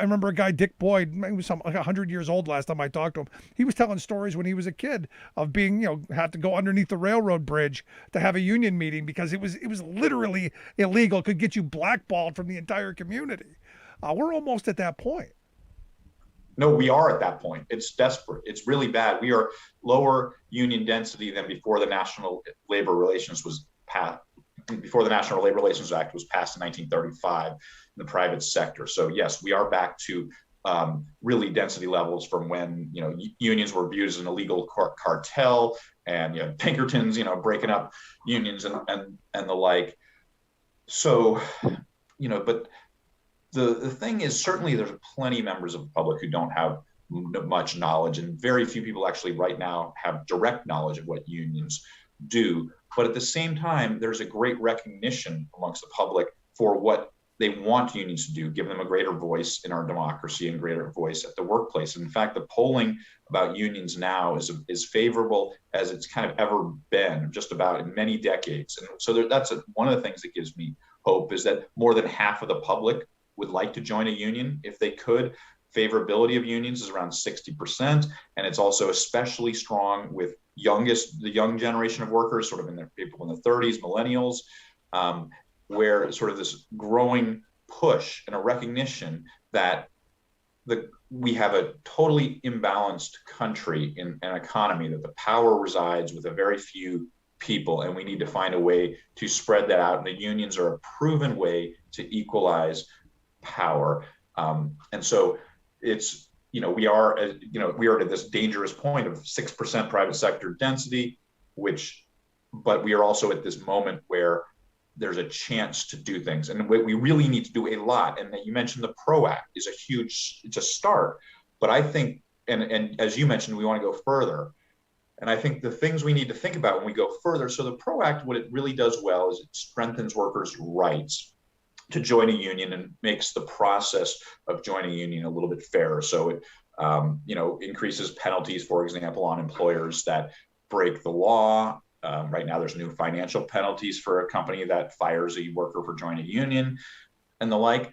remember a guy, Dick Boyd, he was like 100 years old last time I talked to him. He was telling stories when he was a kid of being, had to go underneath the railroad bridge to have a union meeting, because it was literally illegal, could get you blackballed from the entire community. We're almost at that point. No, we are at that point. It's desperate. It's really bad. We are lower union density than before the National Labor Relations was passed. Before the National Labor Relations Act was passed in 1935 in the private sector. So yes, we are back to really density levels from when unions were viewed as an illegal cartel, and Pinkertons breaking up unions and the like. So but the thing is, certainly there's plenty of members of the public who don't have much knowledge, and very few people actually right now have direct knowledge of what unions do. But at the same time, there's a great recognition amongst the public for what they want unions to do, give them a greater voice in our democracy and greater voice at the workplace. And in fact, the polling about unions now is favorable as it's kind of ever been, just about in many decades. And so that's one of the things that gives me hope, is that more than half of the public would like to join a union if they could. Favorability of unions is around 60%, and it's also especially strong with the young generation of workers, sort of people in their 30s, millennials. where sort of this growing push and a recognition that we have a totally imbalanced country in an economy, that the power resides with a very few people, and we need to find a way to spread that out. And the unions are a proven way to equalize power. And so it's, we are at this dangerous point of 6% private sector density, but we are also at this moment where there's a chance to do things. And we really need to do a lot. And you mentioned the PRO Act is it's a start. But I think, and as you mentioned, we want to go further. And I think the things we need to think about when we go further, so the PRO Act, what it really does well is it strengthens workers' rights to join a union and makes the process of joining a union a little bit fairer. So it, increases penalties, for example, on employers that break the law. Right now, there's new financial penalties for a company that fires a worker for joining a union and the like.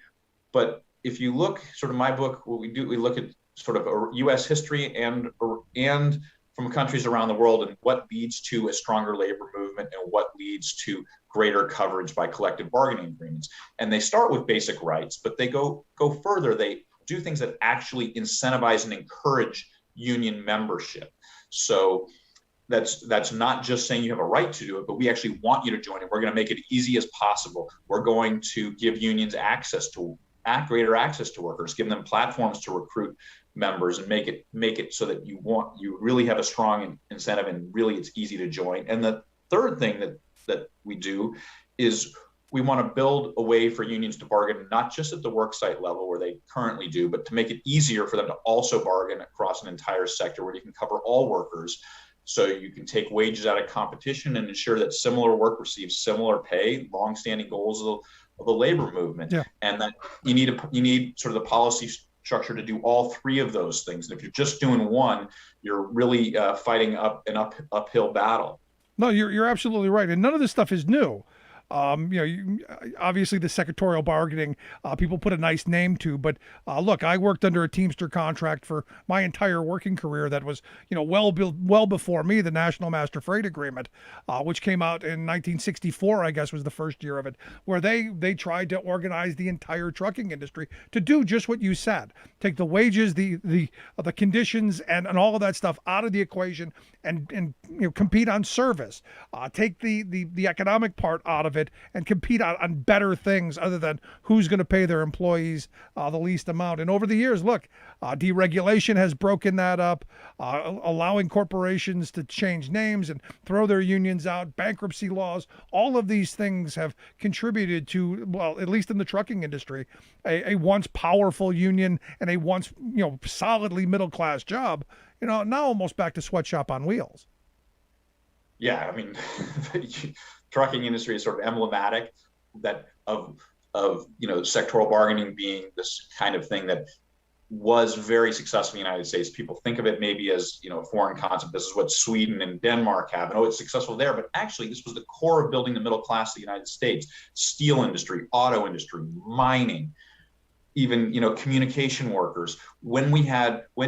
But if you look, sort of my book, what we do, we look at sort of a U.S. history and from countries around the world, and what leads to a stronger labor movement and what leads to greater coverage by collective bargaining agreements. And they start with basic rights, but they go further. They do things that actually incentivize and encourage union membership. So that's not just saying you have a right to do it, but we actually want you to join it. We're going to make it easy as possible. We're going to give unions greater access to workers, give them platforms to recruit members, and make it so that you really have a strong incentive, and really it's easy to join. And the third thing that we do is we want to build a way for unions to bargain, not just at the worksite level where they currently do, but to make it easier for them to also bargain across an entire sector where you can cover all workers. So you can take wages out of competition and ensure that similar work receives similar pay, longstanding goals of the labor movement. Yeah. And that you need sort of the policy structure to do all three of those things. And if you're just doing one, you're really fighting an uphill battle. No, you're absolutely right. And none of this stuff is new. Obviously the secretarial bargaining, people put a nice name to, but look, I worked under a Teamster contract for my entire working career that was, well before me, the National Master Freight Agreement, which came out in 1964, I guess was the first year of it, where they tried to organize the entire trucking industry to do just what you said, take the wages, the conditions and all of that stuff out of the equation and compete on service, take the economic part out of it and compete on better things other than who's going to pay their employees the least amount. And over the years, look, deregulation has broken that up, allowing corporations to change names and throw their unions out, bankruptcy laws, all of these things have contributed to, well, at least in the trucking industry, a once powerful union and a once, solidly middle-class job, now almost back to sweatshop on wheels. Yeah, I mean, trucking industry is sort of emblematic of sectoral bargaining being this kind of thing that was very successful in the United States. People think of it maybe as a foreign concept. This is what Sweden and Denmark have, and it's successful there. But actually, this was the core of building the middle class of the United States: steel industry, auto industry, mining, even communication workers. When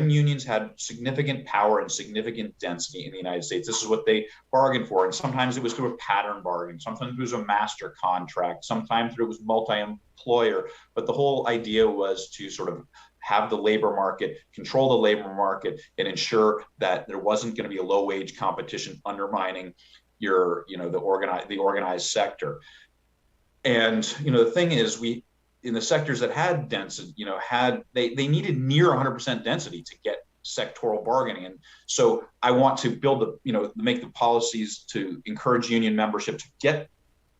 unions had significant power and significant density in the United States, this is what they bargained for. And sometimes it was through a pattern bargain, sometimes it was a master contract, sometimes it was multi-employer. But the whole idea was to sort of have the labor market, control the labor market, and ensure that there wasn't going to be a low wage competition undermining the organized sector. And the thing is, in the sectors that had density, they needed near 100% density to get sectoral bargaining. And so I want to make the policies to encourage union membership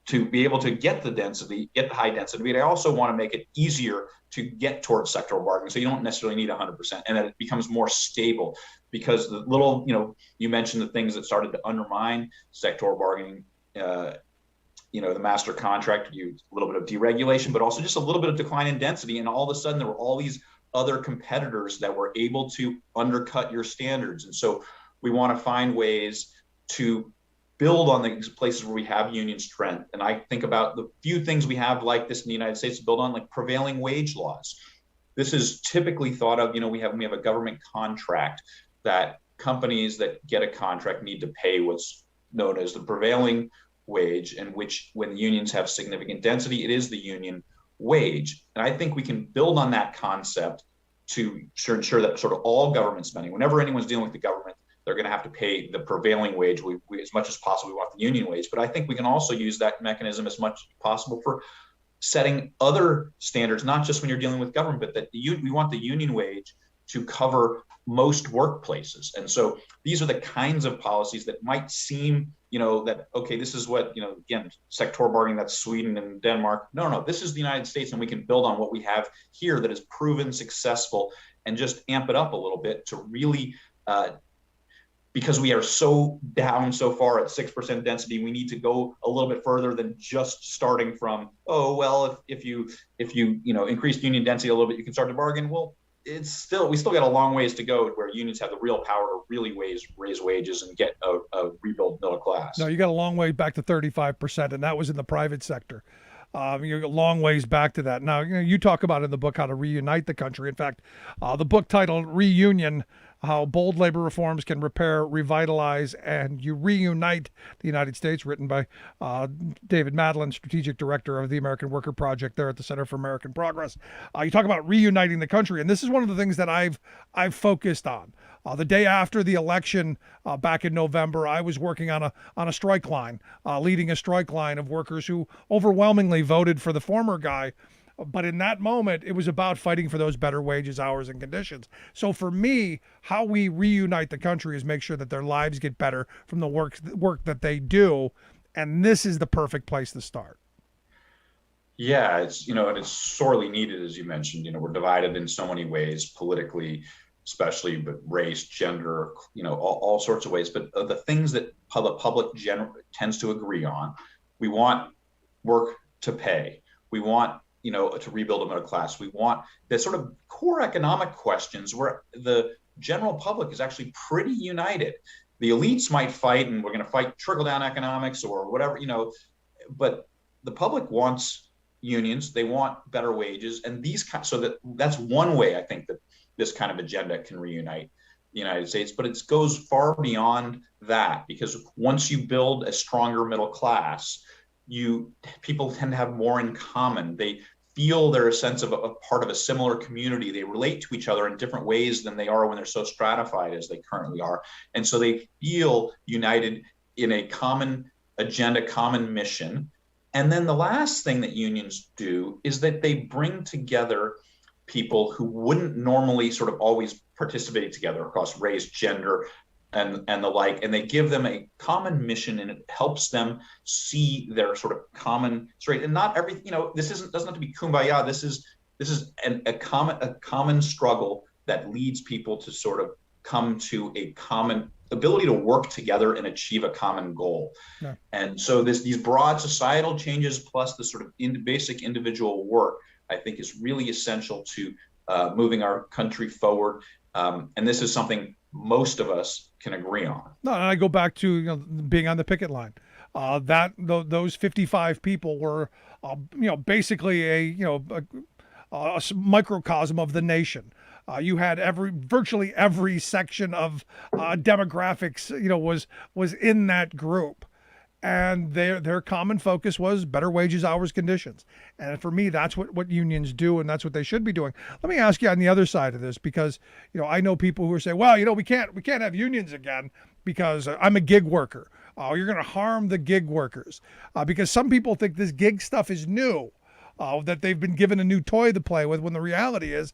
to be able to get the density, get the high density. But I also want to make it easier to get towards sectoral bargaining. So you don't necessarily need 100%, and that it becomes more stable, because the little, you mentioned the things that started to undermine sectoral bargaining, the master contract, a little bit of deregulation, but also just a little bit of decline in density. And all of a sudden there were all these other competitors that were able to undercut your standards. And so we want to find ways to build on the places where we have union strength. And I think about the few things we have like this in the United States to build on, like prevailing wage laws. This is typically thought of, we have a government contract that companies that get a contract need to pay what's known as the prevailing wage, and which, when unions have significant density, it is the union wage. And I think we can build on that concept to ensure that sort of all government spending, whenever anyone's dealing with the government, they're going to have to pay the prevailing wage. We as much as possible, we want the union wage. But I think we can also use that mechanism as much as possible for setting other standards, not just when you're dealing with government, but that we want the union wage to cover most workplaces. And so these are the kinds of policies that might seem, that, okay, this is what, again, sectoral bargaining, that's Sweden and Denmark. No, this is the United States, and we can build on what we have here that is proven successful and just amp it up a little bit to really, because we are so down so far at 6% density, we need to go a little bit further than just starting from, oh, well, if you increase union density a little bit, you can start to bargain. Well, we still got a long ways to go where unions have the real power to really raise wages and get a rebuild middle class. No, you got a long way back to 35%, and that was in the private sector. You're a long ways back to that. Now, you talk about in the book how to reunite the country. In fact, the book titled Reunion, How Bold Labor Reforms Can Repair, Revitalize, and You Reunite the United States, written by David Madland, Strategic Director of the American Worker Project there at the Center for American Progress. You talk about reuniting the country, and this is one of the things that I've focused on. The day after the election back in November, I was working on a strike line, leading a strike line of workers who overwhelmingly voted for the former guy. But in that moment, it was about fighting for those better wages, hours, and conditions. So for me, how we reunite the country is make sure that their lives get better from the work that they do. And this is the perfect place to start. Yeah, it's, and it's sorely needed, as you mentioned. We're divided in so many ways, politically, especially, but race, gender, all sorts of ways. But the things that the public tends to agree on, we want work to pay. We want, to rebuild a middle class. We want the sort of core economic questions where the general public is actually pretty united. The elites might fight, and we're going to fight trickle-down economics or whatever, but the public wants unions. They want better wages, and that's one way I think that this kind of agenda can reunite the United States, but it goes far beyond that, because once you build a stronger middle class, people tend to have more in common. They feel they're a sense of a part of a similar community. They relate to each other in different ways than they are when they're so stratified as they currently are. And so they feel united in a common agenda, common mission. And then the last thing that unions do is that they bring together people who wouldn't normally sort of always participate together across race, gender, and the like, and they give them a common mission, and it helps them see their sort of common straight. And not everything, doesn't have to be kumbaya. This is a common struggle that leads people to sort of come to a common ability to work together and achieve a common goal. Yeah. And so these broad societal changes plus the sort of basic individual work, I think, is really essential to moving our country forward. And this is something most of us can agree on. No, and I go back to being on the picket line. Those 55 people were, basically a microcosm of the nation. You had virtually every section of demographics, was in that group. And their common focus was better wages, hours, conditions. And for me, that's what unions do, and that's what they should be doing. Let me ask you on the other side of this, because I know people who are saying, well, we can't have unions again because I'm a gig worker. Oh, you're going to harm the gig workers, because some people think this gig stuff is new. That they've been given a new toy to play with, when the reality is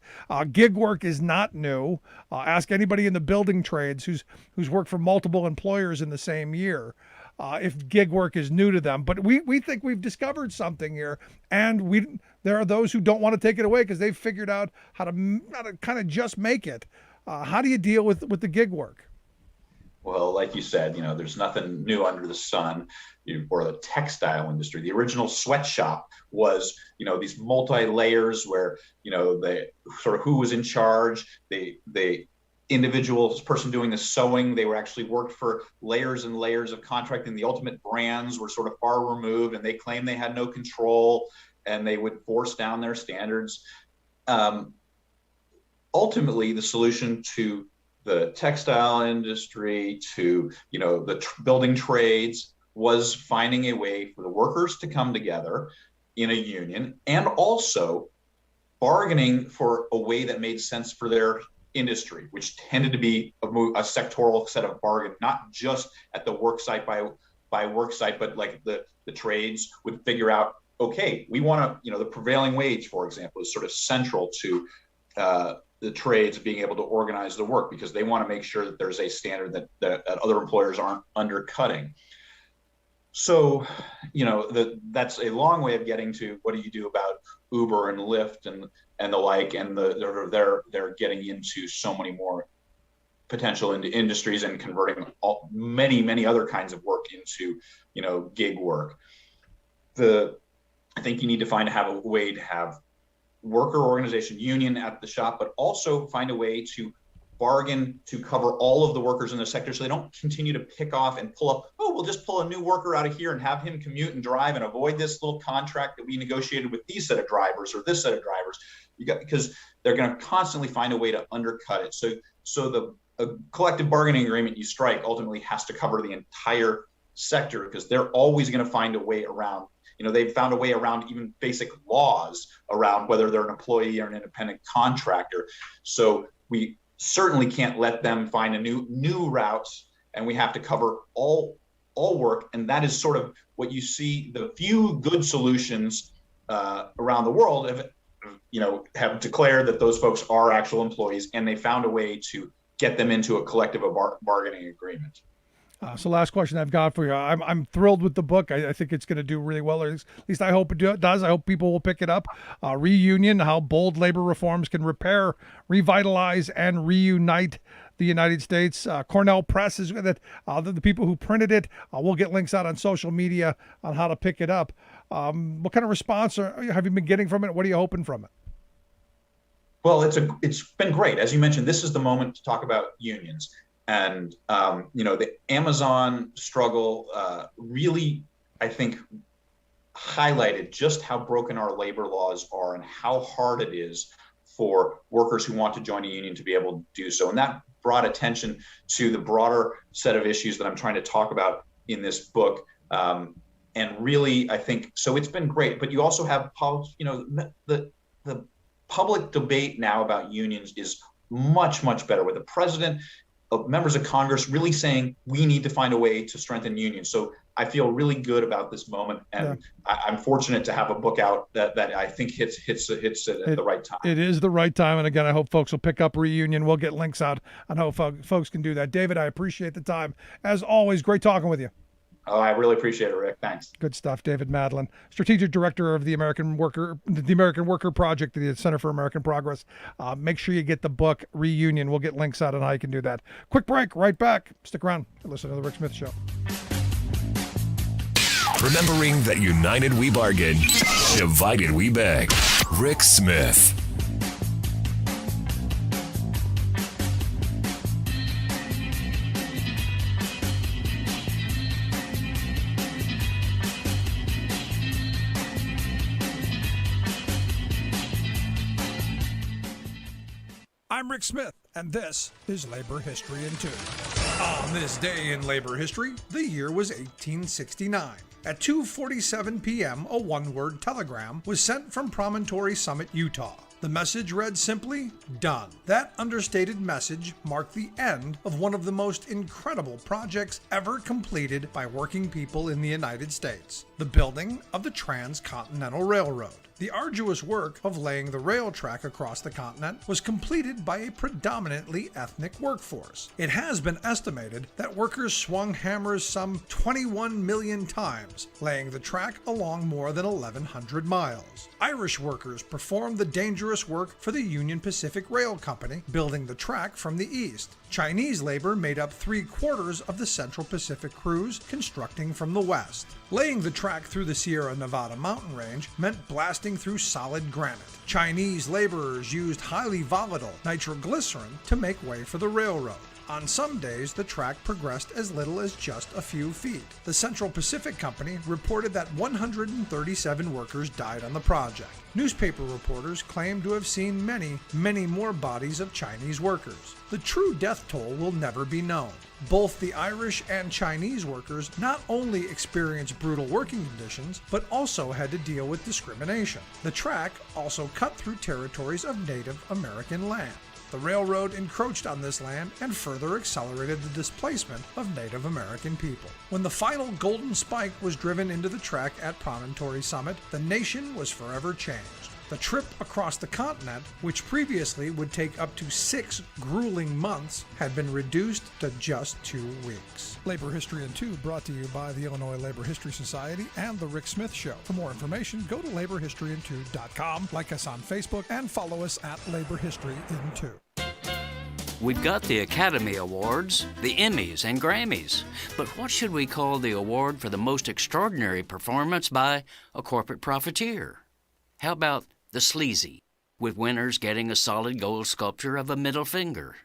gig work is not new. Ask anybody in the building trades who's worked for multiple employers in the same year. If gig work is new to them. But we think we've discovered something here, and there are those who don't want to take it away because they've figured out how to kind of just make it. How do you deal with the gig work? Well, like you said, there's nothing new under the sun. Or the textile industry, the original sweatshop was, these multi-layers where, they sort of who was in charge, the individual person doing the sewing, they were actually worked for layers and layers of contracting. The ultimate brands were sort of far removed, and they claimed they had no control, and they would force down their standards. Ultimately, the solution to the textile industry, to the building trades, was finding a way for the workers to come together in a union, and also bargaining for a way that made sense for their industry, which tended to be a sectoral set of bargain, not just at the work site by work site, but like the trades would figure out, okay, we want to, the prevailing wage, for example, is sort of central to the trades being able to organize the work, because they want to make sure that there's a standard that other employers aren't undercutting. So, that's a long way of getting to what do you do about Uber and Lyft and the like, and they're getting into so many more potential into industries and converting many other kinds of work into, gig work. I think you need to have a way to have worker organization union at the shop, but also find a way to bargain to cover all of the workers in the sector, so they don't continue to pick off and pull up, we'll just pull a new worker out of here and have him commute and drive and avoid this little contract that we negotiated with these set of drivers or this set of drivers. Because they're going to constantly find a way to undercut it. So a collective bargaining agreement you strike ultimately has to cover the entire sector, because they're always going to find a way around. They've found a way around even basic laws around whether they're an employee or an independent contractor. So we certainly can't let them find a new routes, and we have to cover all work. And that is sort of what you see. The few good solutions around the world have declared that those folks are actual employees, and they found a way to get them into a collective bargaining agreement. So last question I've got for you. I'm thrilled with the book. I think it's going to do really well, or at least I hope it does. I hope people will pick it up. Reunion, How Bold Labor Reforms Can Repair, Revitalize, and Reunite the United States. Cornell Press is with it. The people who printed it, we'll get links out on social media on how to pick it up. What kind of response have you been getting from it? What are you hoping from it? Well, it's been great. As you mentioned, this is the moment to talk about unions. And, the Amazon struggle really, I think, highlighted just how broken our labor laws are and how hard it is for workers who want to join a union to be able to do so. And that brought attention to the broader set of issues that I'm trying to talk about in this book. And really, I think, so it's been great. But you also have, the public debate now about unions is much, much better, with the president, members of Congress really saying we need to find a way to strengthen unions. So I feel really good about this moment, and I'm fortunate to have a book out that I think hits it at the right time. It is the right time, and again, I hope folks will pick up Reunion. We'll get links out on how folks can do that. David, I appreciate the time. As always, great talking with you. Oh, I really appreciate it, Rick. Thanks. Good stuff. David Madland, Strategic Director of the American Worker Project at the Center for American Progress. Make sure you get the book, Reunion. We'll get links out on how you can do that. Quick break, right back. Stick around. Listen to The Rick Smith Show. Remembering that united we bargain, divided we beg. Rick Smith. I'm Rick Smith, and this is Labor History in 2. On this day in labor history, the year was 1869. At 2:47 p.m., a one-word telegram was sent from Promontory Summit, Utah. The message read simply, "Done." That understated message marked the end of one of the most incredible projects ever completed by working people in the United States, the building of the Transcontinental Railroad. The arduous work of laying the rail track across the continent was completed by a predominantly ethnic workforce. It has been estimated that workers swung hammers some 21 million times, laying the track along more than 1,100 miles. Irish workers performed the dangerous work for the Union Pacific Rail Company, building the track from the east. Chinese labor made up 3/4 of the Central Pacific crews, constructing from the west. Laying the track through the Sierra Nevada mountain range meant blasting through solid granite. Chinese laborers used highly volatile nitroglycerin to make way for the railroad. On some days, the track progressed as little as just a few feet. The Central Pacific Company reported that 137 workers died on the project. Newspaper reporters claim to have seen many, many more bodies of Chinese workers. The true death toll will never be known. Both the Irish and Chinese workers not only experienced brutal working conditions, but also had to deal with discrimination. The track also cut through territories of Native American land. The railroad encroached on this land and further accelerated the displacement of Native American people. When the final golden spike was driven into the track at Promontory Summit, the nation was forever changed. The trip across the continent, which previously would take up to 6 grueling months, had been reduced to just 2 weeks. Labor History in 2 brought to you by the Illinois Labor History Society and The Rick Smith Show. For more information, go to laborhistoryin2.com, like us on Facebook, and follow us at Labor History in 2. We've got the Academy Awards, the Emmys, and Grammys. But what should we call the award for the most extraordinary performance by a corporate profiteer? How about the Sleazy, with winners getting a solid gold sculpture of a middle finger?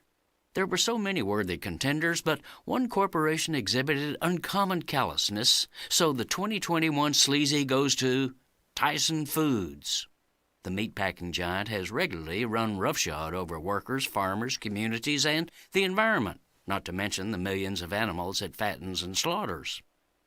There were so many worthy contenders, but one corporation exhibited uncommon callousness, so the 2021 Sleazy goes to Tyson Foods. The meatpacking giant has regularly run roughshod over workers, farmers, communities, and the environment, not to mention the millions of animals it fattens and slaughters.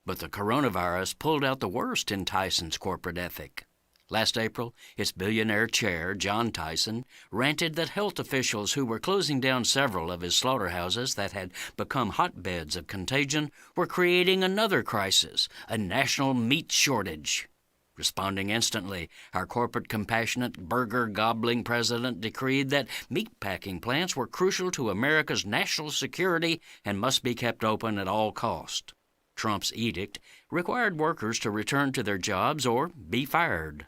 But the coronavirus pulled out the worst in Tyson's corporate ethic. Last April, its billionaire chair, John Tyson, ranted that health officials who were closing down several of his slaughterhouses that had become hotbeds of contagion were creating another crisis, a national meat shortage. Responding instantly, our corporate compassionate, burger-gobbling president decreed that meatpacking plants were crucial to America's national security and must be kept open at all cost. Trump's edict required workers to return to their jobs or be fired.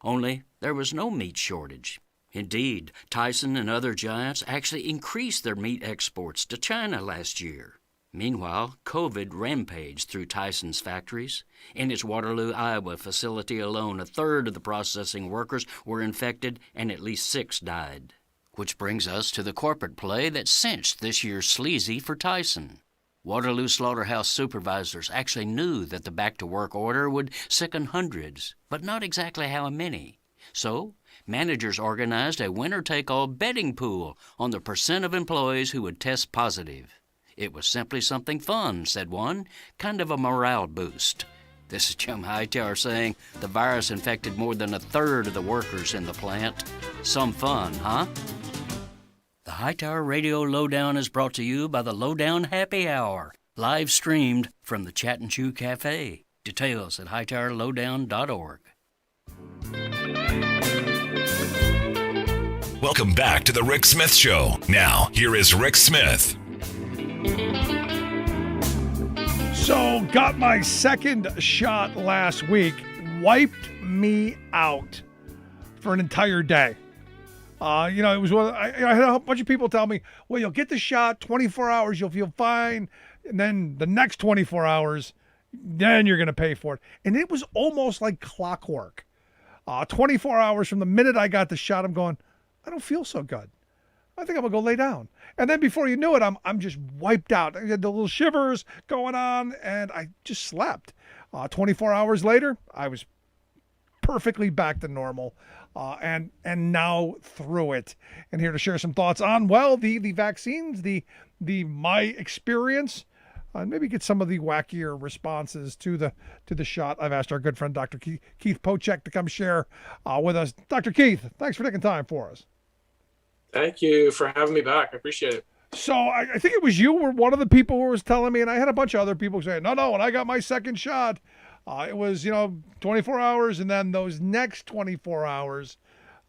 Only there was no meat shortage. Indeed, Tyson and other giants actually increased their meat exports to China last year. Meanwhile, COVID rampaged through Tyson's factories. In its Waterloo, Iowa facility alone, a third of the processing workers were infected and at least 6 died. Which brings us to the corporate play that cinched this year's Sleazy for Tyson. Waterloo slaughterhouse supervisors actually knew that the back-to-work order would sicken hundreds, but not exactly how many. So, managers organized a winner-take-all betting pool on the percent of employees who would test positive. It was simply something fun, said one, kind of a morale boost. This is Jim Hightower saying the virus infected more than a third of the workers in the plant. Some fun, huh? The Hightower Radio Lowdown is brought to you by the Lowdown Happy Hour, live streamed from the Chat and Chew Cafe. Details at hightowerlowdown.org. Welcome back to the Rick Smith Show. Now, here is Rick Smith. So, got my second shot last week, wiped me out for an entire day. It was I had a bunch of people tell me, well, you'll get the shot, 24 hours, you'll feel fine. And then the next 24 hours, then you're going to pay for it. And it was almost like clockwork. 24 hours from the minute I got the shot, I'm going, I don't feel so good. I think I'm going to go lay down. And then before you knew it, I'm just wiped out. I had the little shivers going on, and I just slept. 24 hours later, I was perfectly back to normal. And now through it, and here to share some thoughts on the vaccines, my experience, and maybe get some of the wackier responses to the shot. I've asked our good friend Dr. Keith Pochick to come share with us. Dr. Keith, thanks for taking time for us. Thank you for having me back. I appreciate it. So I think it was you were one of the people who was telling me, and I had a bunch of other people saying, no, when I got my second shot, it was 24 hours, and then those next 24 hours,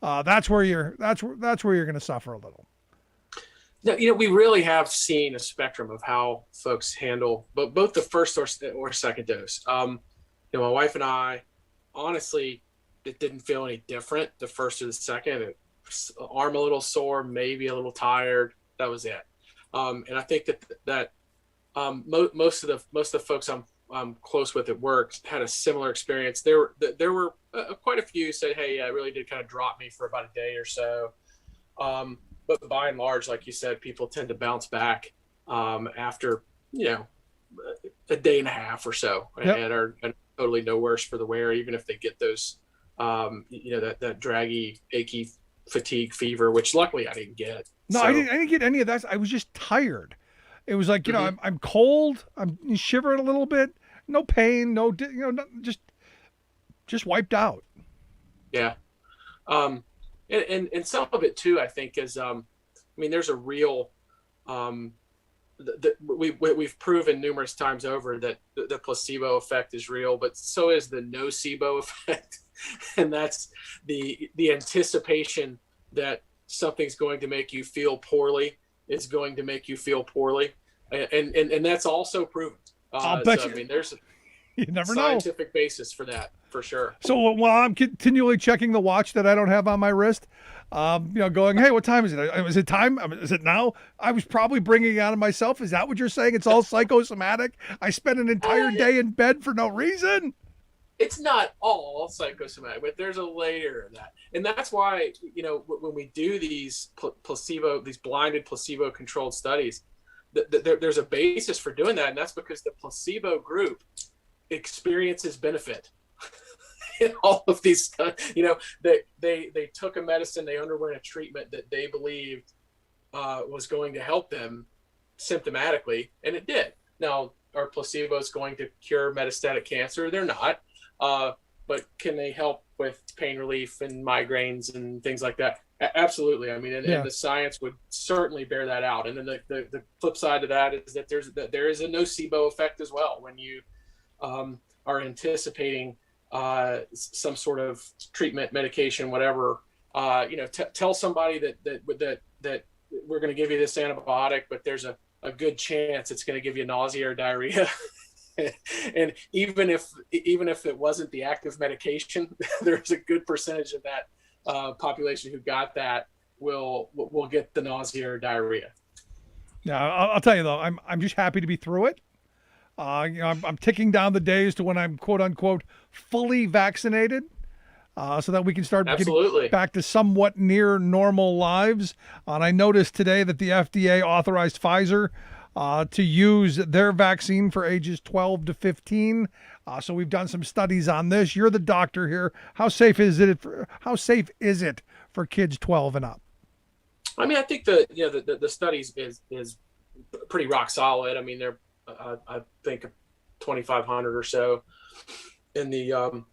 that's where you're going to suffer a little. No, we really have seen a spectrum of how folks handle both the first or second dose. My wife and I, honestly, it didn't feel any different the first or the second. Arm a little sore, maybe a little tired. That was it. And I think that most of the folks I'm close with at work had a similar experience. There were quite a few said, hey, it really did kind of drop me for about a day or so. But by and large, like you said, people tend to bounce back after, a day and a half or so, Yep. and totally no worse for the wearer, even if they get those, that draggy, achy fatigue fever, which luckily I didn't get. No, So, I didn't get any of that. I was just tired. It was like, I'm cold. I'm shivering a little bit. No pain. No, just wiped out. Yeah. And some of it too, I think is, there's a real, we've proven numerous times over that the placebo effect is real, but so is the nocebo effect. And that's the anticipation that something's going to make you feel poorly is going to make you feel poorly. And that's also proven. I'll bet you. There's You never know. scientific basis for that, for sure. So while I'm continually checking the watch that I don't have on my wrist, going, hey, what time is it? Is it time? Is it now? I was probably bringing it on myself. Is that what you're saying? It's all psychosomatic? I spent an entire day in bed for no reason? It's not all psychosomatic, but there's a layer of that. And that's why, when we do these these blinded placebo-controlled studies, there's a basis for doing that. And that's because the placebo group experiences benefit in all of these, they took a medicine, they underwent a treatment that they believed was going to help them symptomatically, and it did. Now, are placebos going to cure metastatic cancer? They're not, but can they help with pain relief and migraines and things like that? Absolutely. And the science would certainly bear that out. And then the flip side of that is that there is a nocebo effect as well when you are anticipating some sort of treatment, medication, whatever. Tell somebody that we're going to give you this antibiotic, but there's a good chance it's going to give you nausea or diarrhea. And even if it wasn't the active medication, there's a good percentage of that population who got that will get the nausea or diarrhea. Yeah, I'll tell you though, I'm just happy to be through it. I'm ticking down the days to when I'm quote unquote fully vaccinated, so that we can start getting back to somewhat near normal lives. And I noticed today that the FDA authorized Pfizer to use their vaccine for ages 12 to 15. So we've done some studies on this. You're the doctor here. How safe is it for kids 12 and up? I think the studies is pretty rock solid. They're I think 2,500 or so in the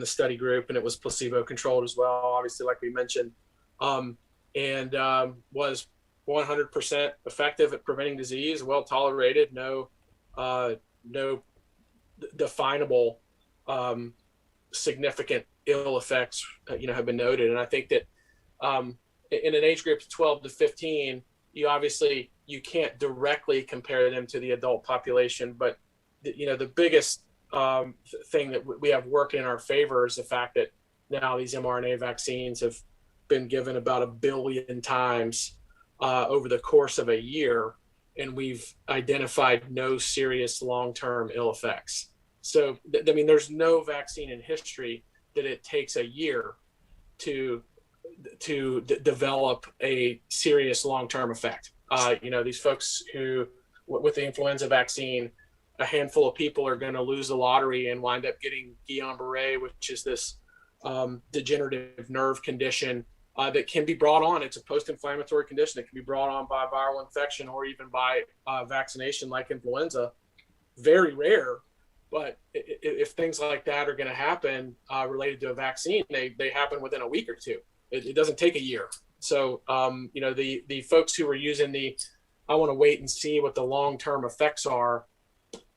study group, and it was placebo controlled as well, obviously, like we mentioned, and was 100% effective at preventing disease, well tolerated, no definable significant ill effects have been noted. And I think that in an age group of 12 to 15, you can't directly compare them to the adult population, but the biggest thing that we have working in our favor is the fact that now these mRNA vaccines have been given about 1 billion times over the course of a year, and we've identified no serious long-term ill effects. So, there's no vaccine in history that it takes a year to develop a serious long-term effect. These folks who, with the influenza vaccine, a handful of people are going to lose the lottery and wind up getting Guillain-Barré, which is this degenerative nerve condition that can be brought on. It's a post-inflammatory condition that can be brought on by viral infection or even by vaccination like influenza. Very rare, but if things like that are going to happen related to a vaccine, they happen within a week or two. It doesn't take a year. So, the folks who are using I want to wait and see what the long-term effects are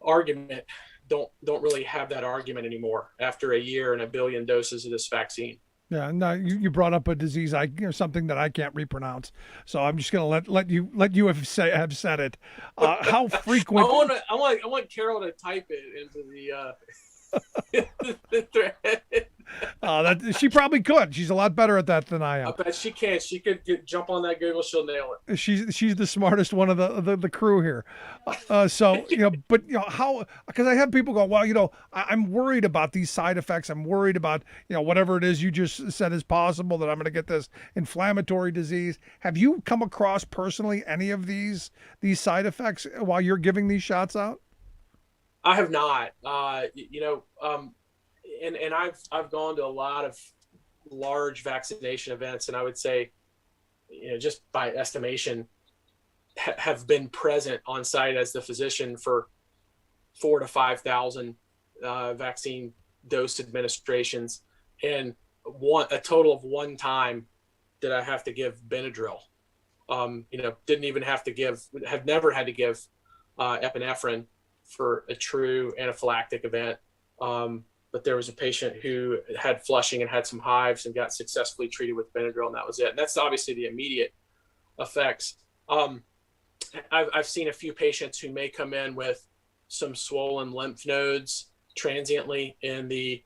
argument don't really have that argument anymore after a year and 1 billion doses of this vaccine. Yeah, no, you brought up a disease, something that I can't repronounce. So I'm just gonna let you have said it. How frequent? I want Carol to type it into the thread. That she probably could. She's a lot better at that than I am. I bet she can. She could jump on that Google. She'll nail it. She's the smartest one of the crew here. So but how? Because I have people go, well, I'm worried about these side effects. I'm worried about whatever it is you just said is possible, that I'm going to get this inflammatory disease. Have you come across personally any of these side effects while you're giving these shots out? I have not. And I've gone to a lot of large vaccination events, and I would say, just by estimation, have been present on site as the physician for 4,000 to 5,000 vaccine dose administrations, and a total of one time did I have to give Benadryl. Have never had to give epinephrine for a true anaphylactic event. But there was a patient who had flushing and had some hives and got successfully treated with Benadryl, and that was it. And that's obviously the immediate effects. I've seen a few patients who may come in with some swollen lymph nodes transiently in the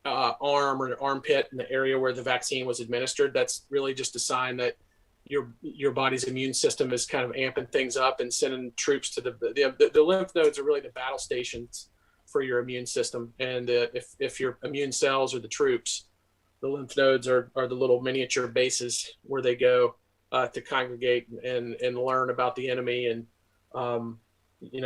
arm or armpit, in the area where the vaccine was administered. That's really just a sign that your body's immune system is kind of amping things up and sending troops to the lymph nodes are really the battle stations for your immune system. And if your immune cells are the troops, the lymph nodes are the little miniature bases where they go to congregate and learn about the enemy and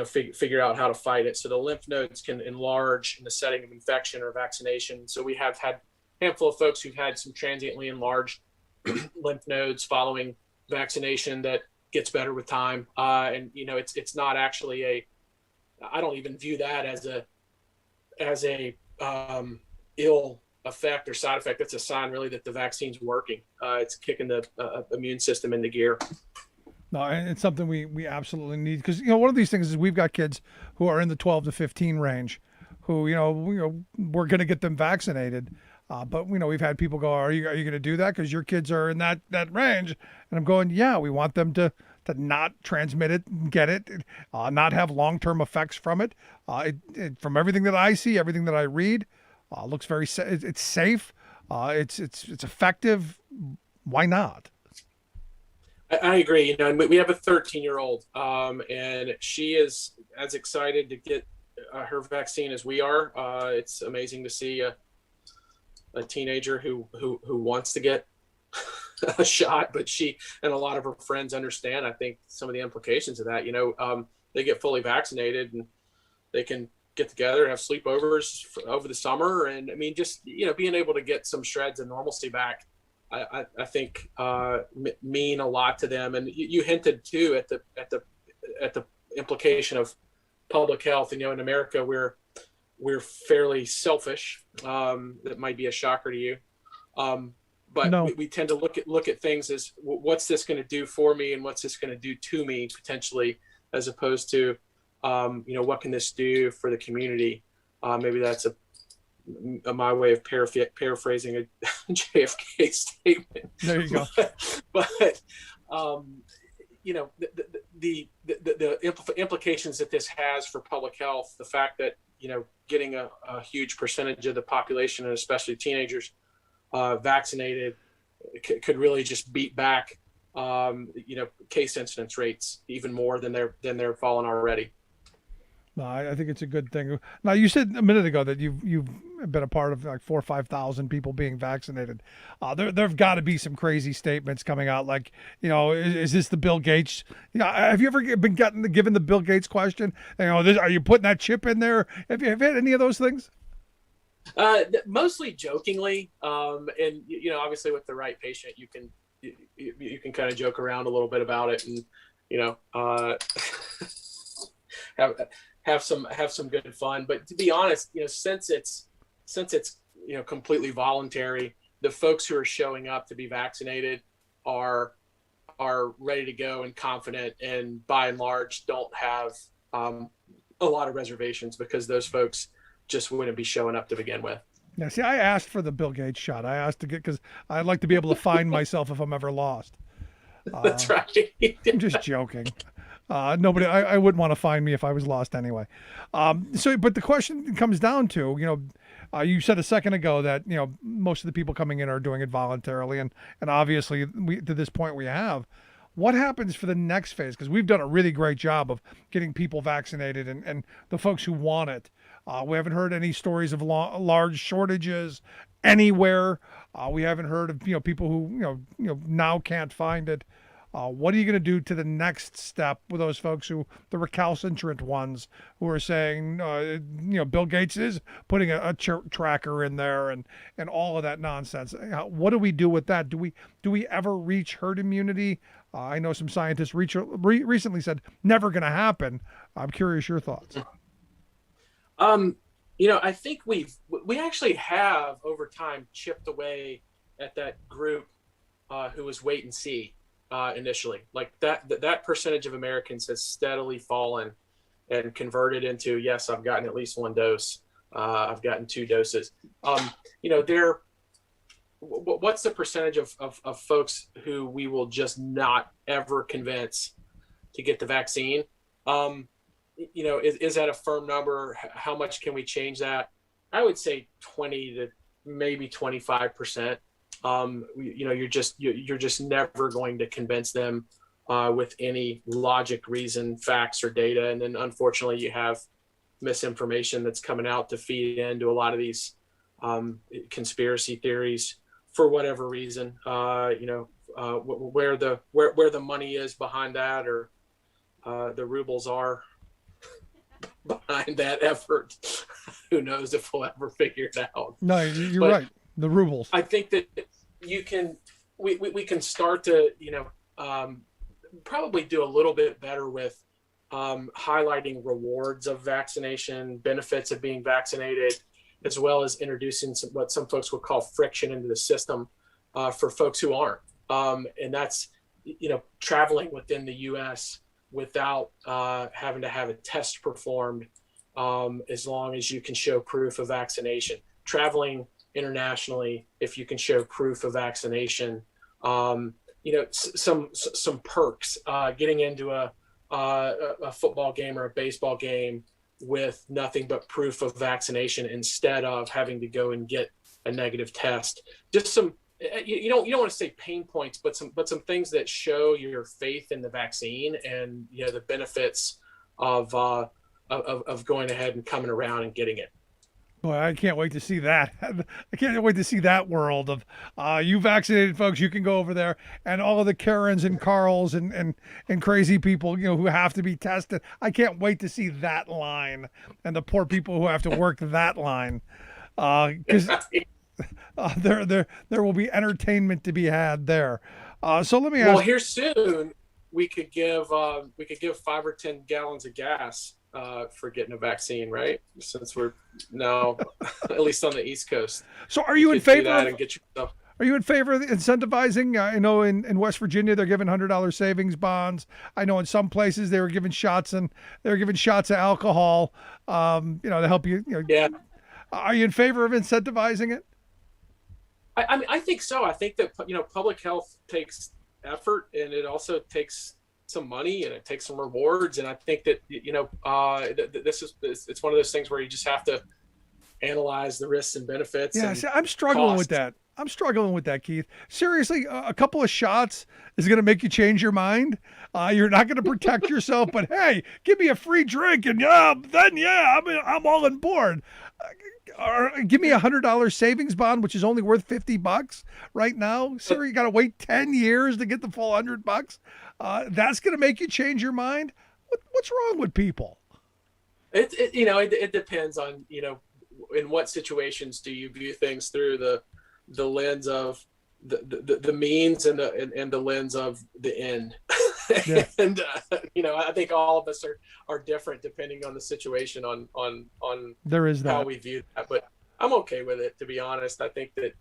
figure out how to fight it. So the lymph nodes can enlarge in the setting of infection or vaccination. So we have had a handful of folks who've had some transiently enlarged lymph nodes following vaccination that gets better with time. And it's not actually I don't even view that as a ill effect or side effect. That's a sign really that the vaccine's working. It's kicking the immune system into gear. No, and it's something we absolutely need, because one of these things is we've got kids who are in the 12 to 15 range who we're going to get them vaccinated. But we've had people go, are you going to do that because your kids are in that range? And I'm going, yeah, we want them to not transmit it, get it, not have long-term effects from it. From everything that I see, everything that I read, looks very it's safe. It's effective. Why not? I agree. And we have a 13-year-old, and she is as excited to get her vaccine as we are. It's amazing to see a teenager who wants to get a shot, but she and a lot of her friends understand, I think, some of the implications of that. They get fully vaccinated and they can get together, have sleepovers over the summer. And I mean, just, being able to get some shreds of normalcy back, I think mean a lot to them. And you hinted too at the implication of public health. In America, we're fairly selfish. That might be a shocker to you. But no. we tend to look at things as, what's this going to do for me and what's this going to do to me potentially, as opposed to, what can this do for the community? Maybe that's my way of paraphrasing a JFK statement. There you go. But the implications that this has for public health, the fact that, getting a huge percentage of the population, and especially teenagers, vaccinated could really just beat back, case incidence rates even more than they're falling already. No, I think it's a good thing. Now, you said a minute ago that you've been a part of like 4,000 or 5,000 people being vaccinated. There've got to be some crazy statements coming out, like, is this the Bill Gates? Have you ever been given the Bill Gates question? Are you putting that chip in there? Have you had any of those things? Mostly jokingly, and obviously with the right patient, you can kind of joke around a little bit about it, and have some good fun. But to be honest, since it's completely voluntary, the folks who are showing up to be vaccinated are ready to go and confident, and by and large don't have a lot of reservations, because those folks just wouldn't be showing up to begin with. Yeah, see, I asked for the Bill Gates shot. I asked to get, because I'd like to be able to find myself if I'm ever lost. That's right. I'm just joking. Nobody, I wouldn't want to find me if I was lost anyway. But the question comes down to, You said a second ago that most of the people coming in are doing it voluntarily, and obviously we to this point we have. What happens for the next phase? Because we've done a really great job of getting people vaccinated and the folks who want it. We haven't heard any stories of large shortages anywhere. We haven't heard of people who now can't find it. What are you going to do to the next step with those folks the recalcitrant ones who are saying, Bill Gates is putting a tracker in there and all of that nonsense? What do we do with that? Do we ever reach herd immunity? I know some scientists recently said never going to happen. I'm curious your thoughts. I think we actually have over time chipped away at that group who was wait and see. Initially, like that percentage of Americans has steadily fallen and converted into, yes, I've gotten at least one dose. I've gotten 2 doses. What's the percentage of folks who we will just not ever convince to get the vaccine? Is that a firm number? How much can we change that? I would say 20 to maybe 25%. You're just never going to convince them with any logic, reason, facts, or data. And then unfortunately you have misinformation that's coming out to feed into a lot of these conspiracy theories for whatever reason. Where the money is behind that, or the rubles are behind that effort. Who knows if we'll ever figure it out. No, you're right. The rubles. I think that we can start to, probably do a little bit better with highlighting rewards of vaccination, benefits of being vaccinated, as well as introducing what some folks would call friction into the system for folks who aren't. And that's, traveling within the U.S. without having to have a test performed, as long as you can show proof of vaccination. Traveling internationally, if you can show proof of vaccination, some perks, getting into a football game or a baseball game with nothing but proof of vaccination instead of having to go and get a negative test. Just some, you don't want to say pain points, but some things that show your faith in the vaccine and the benefits of going ahead and coming around and getting it. Boy, I can't wait to see that. I can't wait to see that world of you vaccinated folks. You can go over there, and all of the Karens and Carls and crazy people, who have to be tested. I can't wait to see that line and the poor people who have to work that line, because there will be entertainment to be had there. So let me ask. Well, here soon we could give 5 or 10 gallons of gas for getting a vaccine, right? Since we're now at least on the East Coast. So are you in favor of and get yourself? Are you in favor of incentivizing? I know in West Virginia they're giving $100 savings bonds. I know in some places they were giving shots of alcohol, to help you. Yeah. Are you in favor of incentivizing it? I think so. I think that public health takes effort, and it takes some money, and it takes some rewards. And I think that it's one of those things where you just have to analyze the risks and benefits. Yeah, I'm struggling with that. Keith. Seriously, a couple of shots is going to make you change your mind. You're not going to protect yourself, but hey, give me a free drink, and I'm all on board. Or give me $100 savings bond, which is only worth $50 right now. So you got to wait 10 years to get the full $100. That's going to make you change your mind. What's wrong with people? It depends on, in what situations do you view things through the lens of the means and the lens of the end. Yeah. And I think all of us are different depending on the situation on there is that. How we view that, but I'm okay with it, to be honest. I think that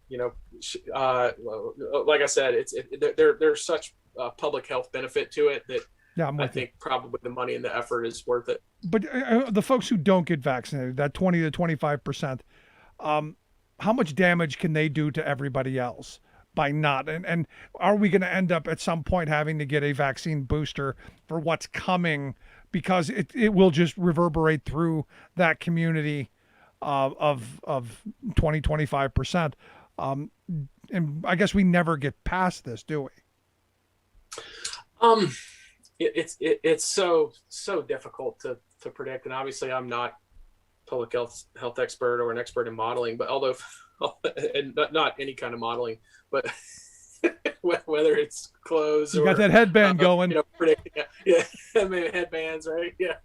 like I said, there's such public health benefit to it that I think probably the money and the effort is worth it. But the folks who don't get vaccinated, that 20 to 25%, how much damage can they do to everybody else by not? And are we going to end up at some point having to get a vaccine booster for what's coming, because it will just reverberate through that community? of 20, 25%. And I guess we never get past this, do we? It's so difficult to predict, and obviously I'm not public health expert or an expert in modeling, but although and not any kind of modeling, but whether it's clothes you or got that headband going, predicting, maybe headbands, right? Yeah,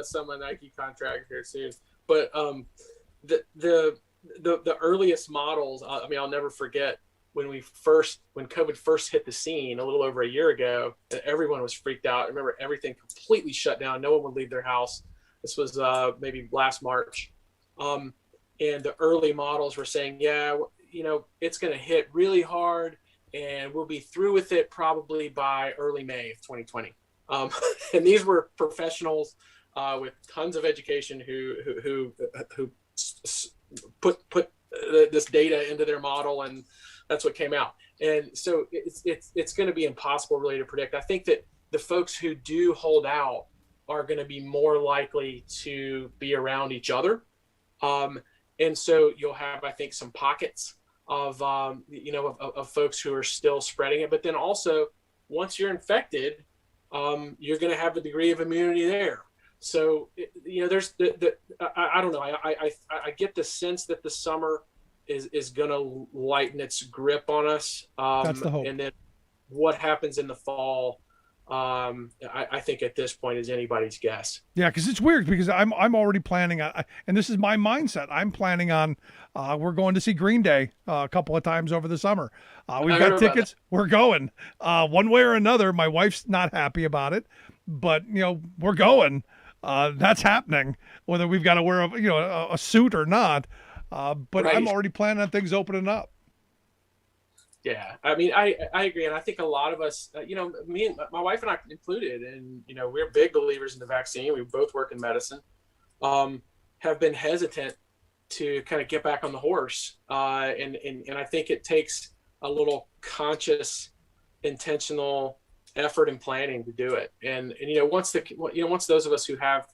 some of my Nike contract here soon, but the earliest models, I'll never forget when COVID first hit the scene a little over a year ago, and everyone was freaked out. I remember everything completely shut down. No one would leave their house. This was maybe last March. And the early models were saying, it's going to hit really hard and we'll be through with it probably by early May of 2020. And these were professionals with tons of education who put this data into their model, and that's what came out. And so it's going to be impossible really to predict. I think that the folks who do hold out are going to be more likely to be around each other. And so you'll have, I think, some pockets of folks who are still spreading it. But then also, once you're infected, you're going to have a degree of immunity there. So, there's I don't know. I get the sense that the summer is going to lighten its grip on us. That's the hope. And then what happens in the fall, I think at this point is anybody's guess. Yeah, because it's weird because I'm already planning on, and this is my mindset. I'm planning on we're going to see Green Day a couple of times over the summer. We've got tickets. We're going one way or another. My wife's not happy about it, but we're going. That's happening, whether we've got to wear a suit or not. But right. I'm already planning on things opening up. Yeah, I agree, and I think a lot of us, me and my wife and I included, and we're big believers in the vaccine. We both work in medicine, have been hesitant to kind of get back on the horse, and I think it takes a little conscious, intentional effort and planning to do it. And once those of us who have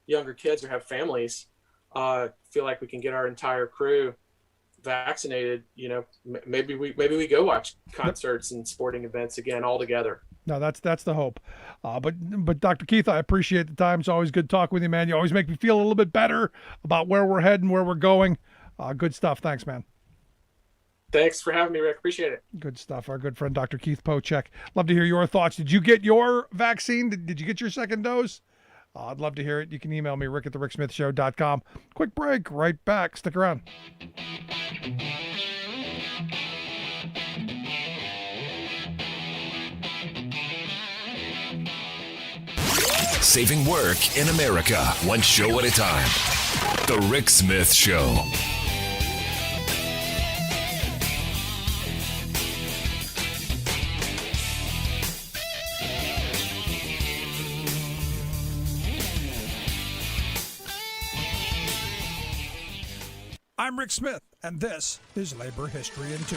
younger kids or have families feel like we can get our entire crew vaccinated, maybe we go watch concerts and sporting events again all together. No, that's the hope. But Dr. Keith, I appreciate the time. It's always good talking with you, man. You always make me feel a little bit better about where we're heading, where we're going. Good stuff. Thanks, man. Thanks for having me, Rick. Appreciate it. Good stuff. Our good friend, Dr. Keith Pochick. Love to hear your thoughts. Did you get your vaccine? Did you get your second dose? I'd love to hear it. You can email me, rick@thericksmithshow.com. Quick break. Right back. Stick around. Saving work in America, one show at a time. The Rick Smith Show. I'm Rick Smith, and this is Labor History in 2.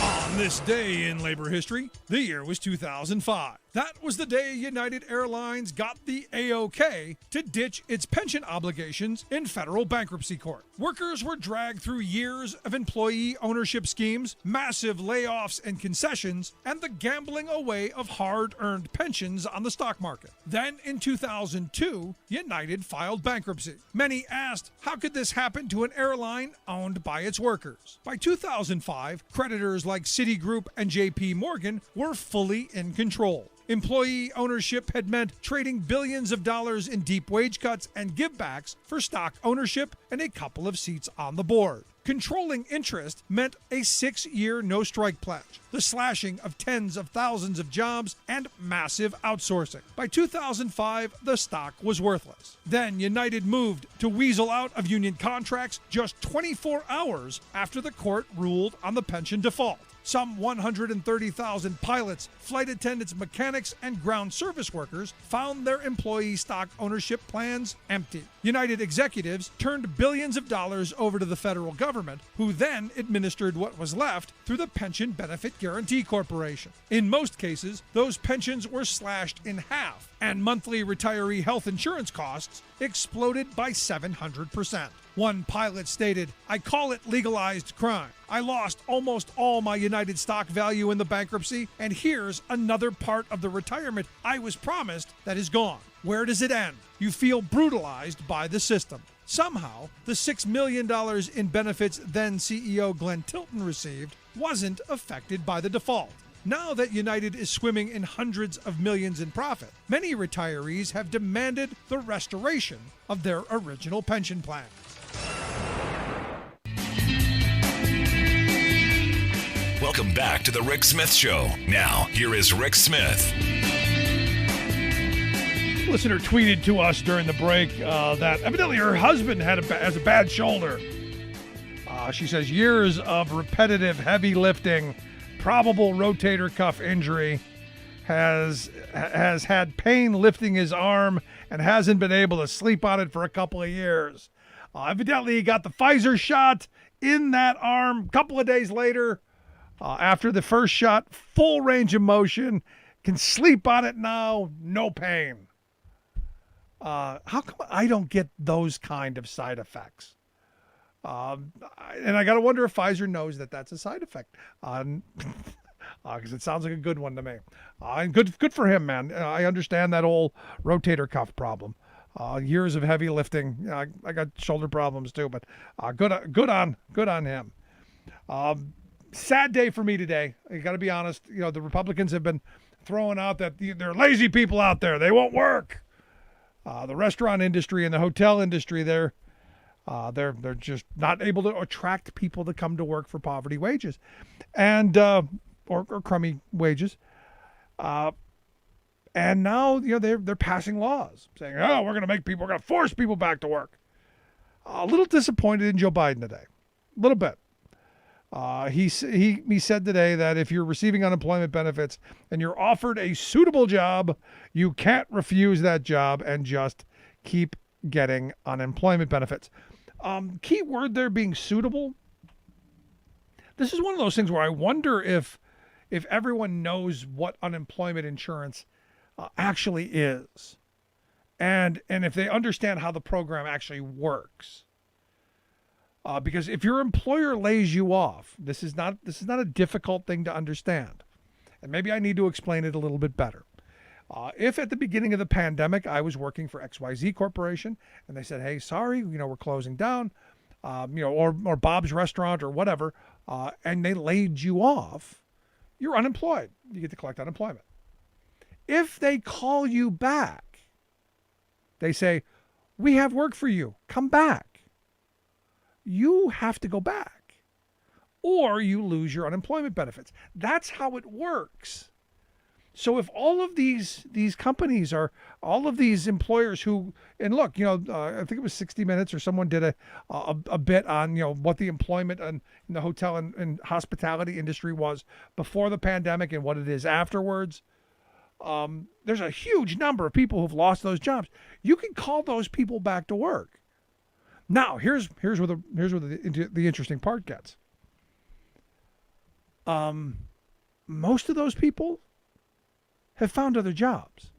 On this day in labor history, the year was 2005. That was the day United Airlines got the A-OK to ditch its pension obligations in federal bankruptcy court. Workers were dragged through years of employee ownership schemes, massive layoffs and concessions, and the gambling away of hard-earned pensions on the stock market. Then in 2002, United filed bankruptcy. Many asked, how could this happen to an airline owned by its workers? By 2005, creditors like Citigroup and JP Morgan were fully in control. Employee ownership had meant trading billions of dollars in deep wage cuts and givebacks for stock ownership and a couple of seats on the board. Controlling interest meant a 6-year no-strike pledge, the slashing of tens of thousands of jobs, and massive outsourcing. By 2005, the stock was worthless. Then United moved to weasel out of union contracts just 24 hours after the court ruled on the pension default. Some 130,000 pilots, flight attendants, mechanics, and ground service workers found their employee stock ownership plans empty. United executives turned billions of dollars over to the federal government, who then administered what was left through the Pension Benefit Guaranty Corporation. In most cases, those pensions were slashed in half, and monthly retiree health insurance costs exploded by 700%. One pilot stated, "I call it legalized crime. I lost almost all my United stock value in the bankruptcy, and here's another part of the retirement I was promised that is gone." Where does it end? You feel brutalized by the system. Somehow, the $6 million in benefits then CEO Glenn Tilton received wasn't affected by the default. Now that United is swimming in hundreds of millions in profit, many retirees have demanded the restoration of their original pension plan. Welcome back to the Rick Smith Show. Now, here is Rick Smith. Listener tweeted to us during the break that evidently her husband has a bad shoulder. She says years of repetitive heavy lifting, probable rotator cuff injury, has had pain lifting his arm and hasn't been able to sleep on it for a couple of years. Evidently, he got the Pfizer shot in that arm. A couple of days later, after the first shot, full range of motion, can sleep on it now, no pain. How come I don't get those kind of side effects? And I got to wonder if Pfizer knows that that's a side effect. Because it sounds like a good one to me. And good for him, man. I understand that whole rotator cuff problem. Years of heavy lifting. I got shoulder problems too, but good on him. Sad day for me today. I got to be honest. The Republicans have been throwing out that there are lazy people out there. They won't work. The restaurant industry and the hotel industry, they're just not able to attract people to come to work for poverty wages, and or crummy wages. And now they're passing laws saying, "Oh, we're going to force people back to work." A little disappointed in Joe Biden today, a little bit. He said today that if you're receiving unemployment benefits and you're offered a suitable job, you can't refuse that job and just keep getting unemployment benefits. Key word there being suitable. This is one of those things where I wonder if everyone knows what unemployment insurance actually is, and if they understand how the program actually works. Because if your employer lays you off, this is not a difficult thing to understand, and maybe I need to explain it a little bit better. If at the beginning of the pandemic I was working for XYZ Corporation and they said, "Hey, sorry, we're closing down," or Bob's Restaurant or whatever, and they laid you off, you're unemployed. You get to collect unemployment. If they call you back, they say, "We have work for you. Come back." You have to go back, or you lose your unemployment benefits. That's how it works. So if all of these companies are, all of these employers who, and look, I think it was 60 Minutes or someone did a bit on, what the employment in the hotel and hospitality industry was before the pandemic and what it is afterwards. There's a huge number of people who've lost those jobs. You can call those people back to work. Now, here's where the interesting part gets. Most of those people have found other jobs.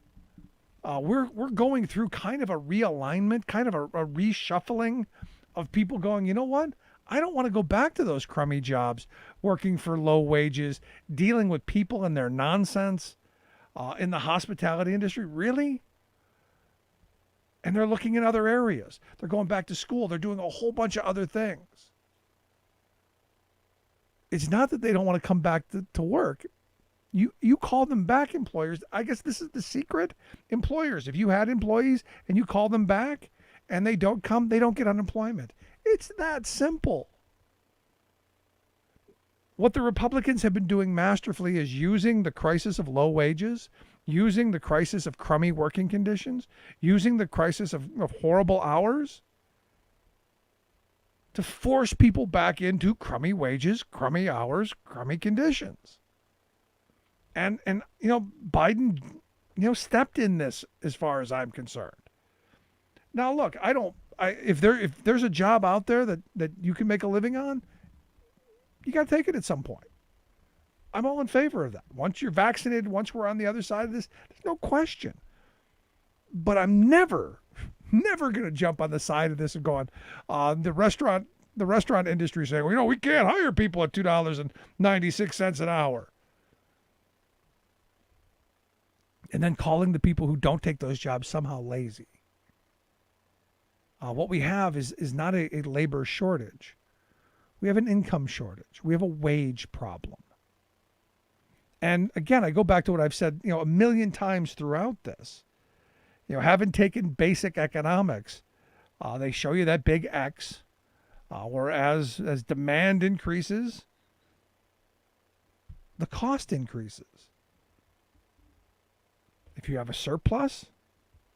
We're going through kind of a realignment, kind of a reshuffling of people going, you know what? I don't want to go back to those crummy jobs, working for low wages, dealing with people and their nonsense in the hospitality industry. Really? And they're looking in other areas. They're going back to school. They're doing a whole bunch of other things. It's not that they don't want to come back to work. You call them back, employers. I guess this is the secret. Employers, if you had employees and you call them back and they don't come, they don't get unemployment. It's that simple. What the Republicans have been doing masterfully is using the crisis of low wages, using the crisis of crummy working conditions, using the crisis of horrible hours to force people back into crummy wages, crummy hours, crummy conditions. And Biden, stepped in this as far as I'm concerned. Now, look, if there's a job out there that you can make a living on, you got to take it at some point. I'm all in favor of that. Once you're vaccinated, once we're on the other side of this, there's no question. But I'm never never going to jump on the side of this and going, the restaurant industry saying, well, we can't hire people at $2.96 an hour. And then calling the people who don't take those jobs somehow lazy. What we have is not a labor shortage. We have an income shortage. We have a wage problem. And again, I go back to what I've said, a million times throughout this. Having taken basic economics, they show you that big X, whereas as demand increases, the cost increases. If you have a surplus,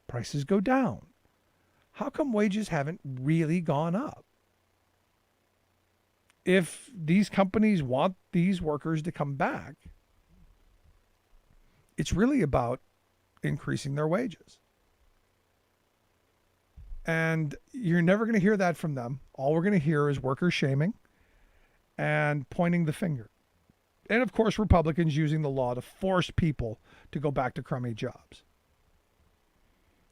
prices go down. How come wages haven't really gone up? If these companies want these workers to come back, it's really about increasing their wages. And you're never going to hear that from them. All we're going to hear is worker shaming and pointing the finger. And of course, Republicans using the law to force people to go back to crummy jobs.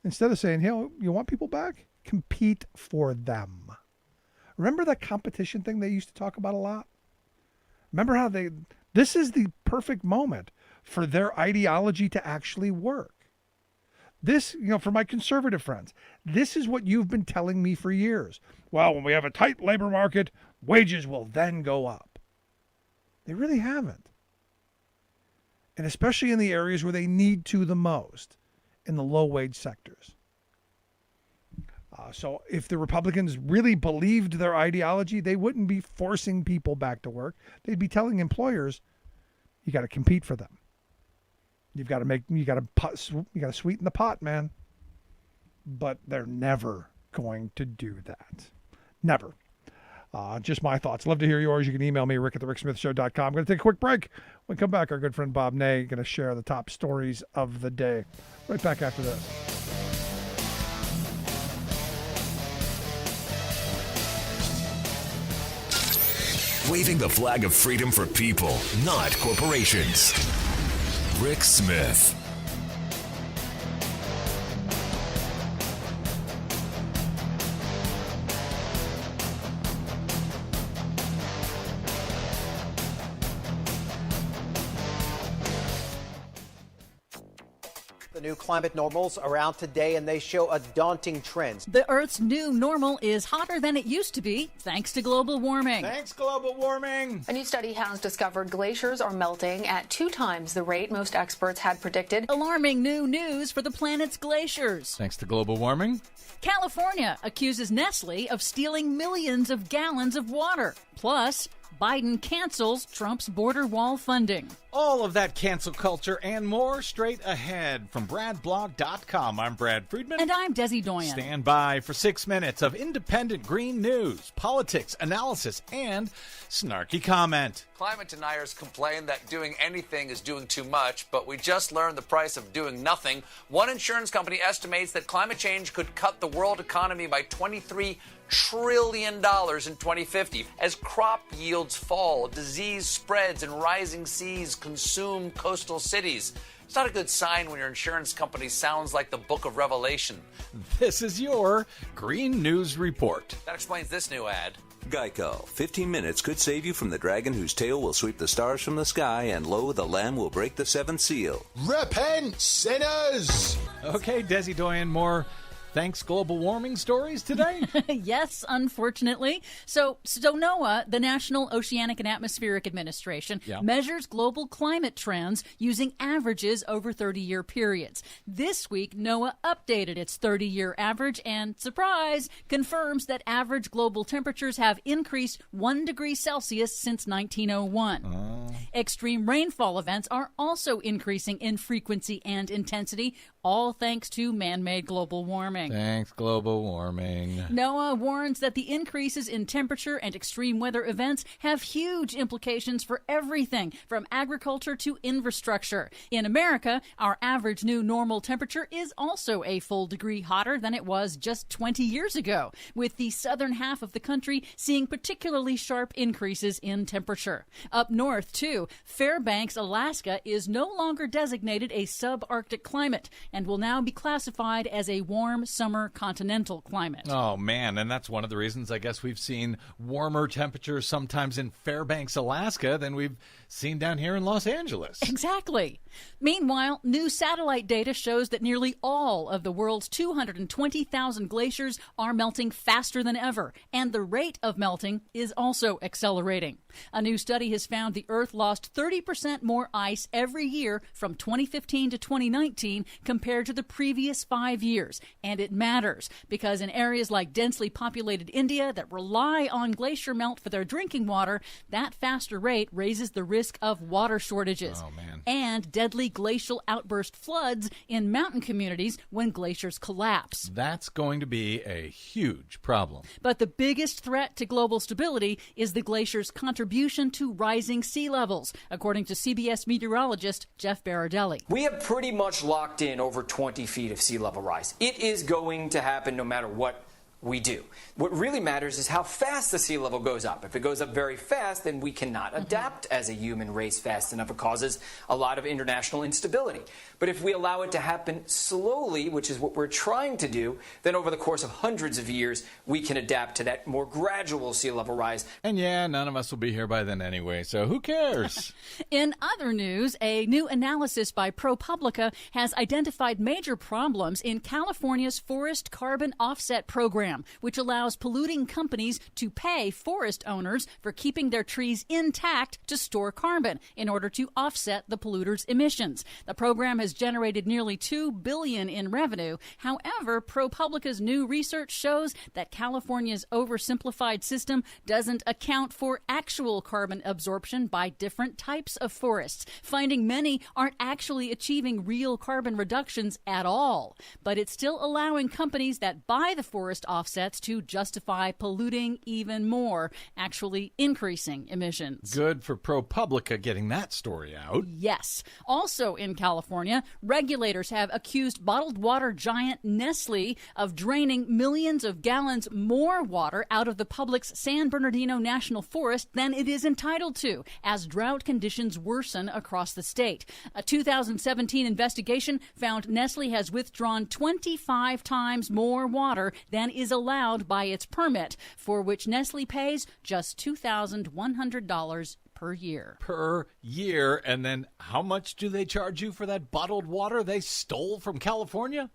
Instead of saying, you want people back? Compete for them. Remember that competition thing they used to talk about a lot? Remember how this is the perfect moment for their ideology to actually work. This, for my conservative friends, this is what you've been telling me for years. Well, when we have a tight labor market, wages will then go up. They really haven't. And especially in the areas where they need to the most, in the low-wage sectors. So if the Republicans really believed their ideology, they wouldn't be forcing people back to work. They'd be telling employers, you got to compete for them. You got to sweeten the pot, man. But they're never going to do that. Never. Just my thoughts. Love to hear yours. You can email me, rick@thericksmithshow.com. I'm going to take a quick break. When we come back, our good friend Bob Ney going to share the top stories of the day. Right back after this. Waving the flag of freedom for people, not corporations. Rick Smith. The new climate normals are out today, and they show a daunting trend. The Earth's new normal is hotter than it used to be, thanks to global warming. Thanks, global warming. A new study has discovered glaciers are melting at 2 times the rate most experts had predicted. Alarming new news for the planet's glaciers. Thanks to global warming. California accuses Nestle of stealing millions of gallons of water. Plus, Biden cancels Trump's border wall funding. All of that cancel culture and more straight ahead from BradBlog.com. I'm Brad Friedman. And I'm Desi Doyen. Stand by for 6 minutes of independent green news, politics, analysis, and snarky comment. Climate deniers complain that doing anything is doing too much, but we just learned the price of doing nothing. One insurance company estimates that climate change could cut the world economy by $23 trillion in 2050. As crop yields fall, disease spreads, and rising seas consume coastal cities. It's not a good sign when your insurance company sounds like the Book of Revelation. This is your Green News Report. That explains this new ad. Geico. 15 minutes could save you from the dragon whose tail will sweep the stars from the sky, and lo, the lamb will break the seventh seal. Repent, sinners! Okay, Desi Doyen, more thanks global warming stories today? Yes, unfortunately. So NOAA, the National Oceanic and Atmospheric Administration, measures global climate trends using averages over 30-year periods. This week, NOAA updated its 30-year average and, surprise, confirms that average global temperatures have increased 1 degree Celsius since 1901. Extreme rainfall events are also increasing in frequency and intensity, all thanks to man-made global warming. Thanks, global warming. NOAA warns that the increases in temperature and extreme weather events have huge implications for everything from agriculture to infrastructure. In America, our average new normal temperature is also a full degree hotter than it was just 20 years ago, with the southern half of the country seeing particularly sharp increases in temperature. Up north, too, Fairbanks, Alaska is no longer designated a subarctic climate and will now be classified as a warm summer continental climate. Oh, man. And that's one of the reasons I guess we've seen warmer temperatures sometimes in Fairbanks, Alaska than we've seen down here in Los Angeles. Exactly. Meanwhile, new satellite data shows that nearly all of the world's 220,000 glaciers are melting faster than ever, and the rate of melting is also accelerating. A new study has found the Earth lost 30% more ice every year from 2015 to 2019 compared to the previous 5 years. And it matters because in areas like densely populated India that rely on glacier melt for their drinking water, that faster rate raises the risk of water shortages. Oh, man. And deadly glacial outburst floods in mountain communities when glaciers collapse. That's going to be a huge problem. But the biggest threat to global stability is the glacier's contribution to rising sea levels, according to CBS meteorologist Jeff Berardelli. We have pretty much locked in over 20 feet of sea level rise. It is going to happen no matter what we do. What really matters is how fast the sea level goes up. If it goes up very fast, then we cannot adapt as a human race fast enough. It causes a lot of international instability. But if we allow it to happen slowly, which is what we're trying to do, then over the course of hundreds of years, we can adapt to that more gradual sea level rise. And yeah, none of us will be here by then anyway, so who cares? In other news, a new analysis by ProPublica has identified major problems in California's forest carbon offset program, which allows polluting companies to pay forest owners for keeping their trees intact to store carbon in order to offset the polluters' emissions. The program has generated nearly $2 billion in revenue. However, ProPublica's new research shows that California's oversimplified system doesn't account for actual carbon absorption by different types of forests, finding many aren't actually achieving real carbon reductions at all. But it's still allowing companies that buy the forest offsets to justify polluting even more, actually increasing emissions. Good for ProPublica getting that story out. Yes. Also in California, regulators have accused bottled water giant Nestle of draining millions of gallons more water out of the public's San Bernardino National Forest than it is entitled to, as drought conditions worsen across the state. A 2017 investigation found Nestle has withdrawn 25 times more water than is allowed by its permit, for which Nestle pays just $2,100 per year. Per year. And then how much do they charge you for that bottled water they stole from California?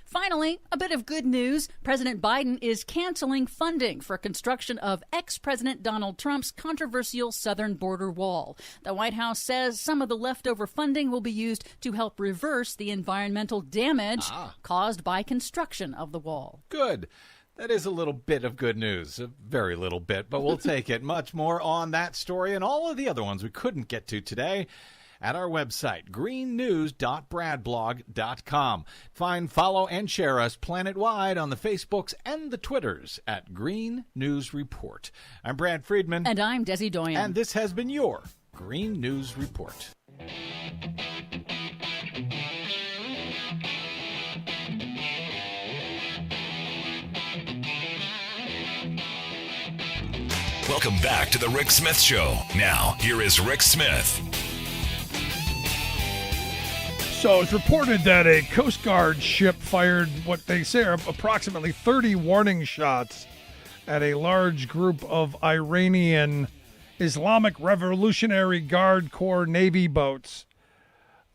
Finally, a bit of good news. President Biden is canceling funding for construction of ex-President Donald Trump's controversial southern border wall. The White House says some of the leftover funding will be used to help reverse the environmental damage caused by construction of the wall. Good. That is a little bit of good news, a very little bit, but we'll take it. Much more on that story and all of the other ones we couldn't get to today at our website, greennews.bradblog.com. Find, follow, and share us planet-wide on the Facebooks and the Twitters at Green News Report. I'm Brad Friedman. And I'm Desi Doyen. And this has been your Green News Report. Welcome back to the Rick Smith Show. Now, here is Rick Smith. So it's reported that a Coast Guard ship fired what they say are approximately 30 warning shots at a large group of Iranian Islamic Revolutionary Guard Corps Navy boats.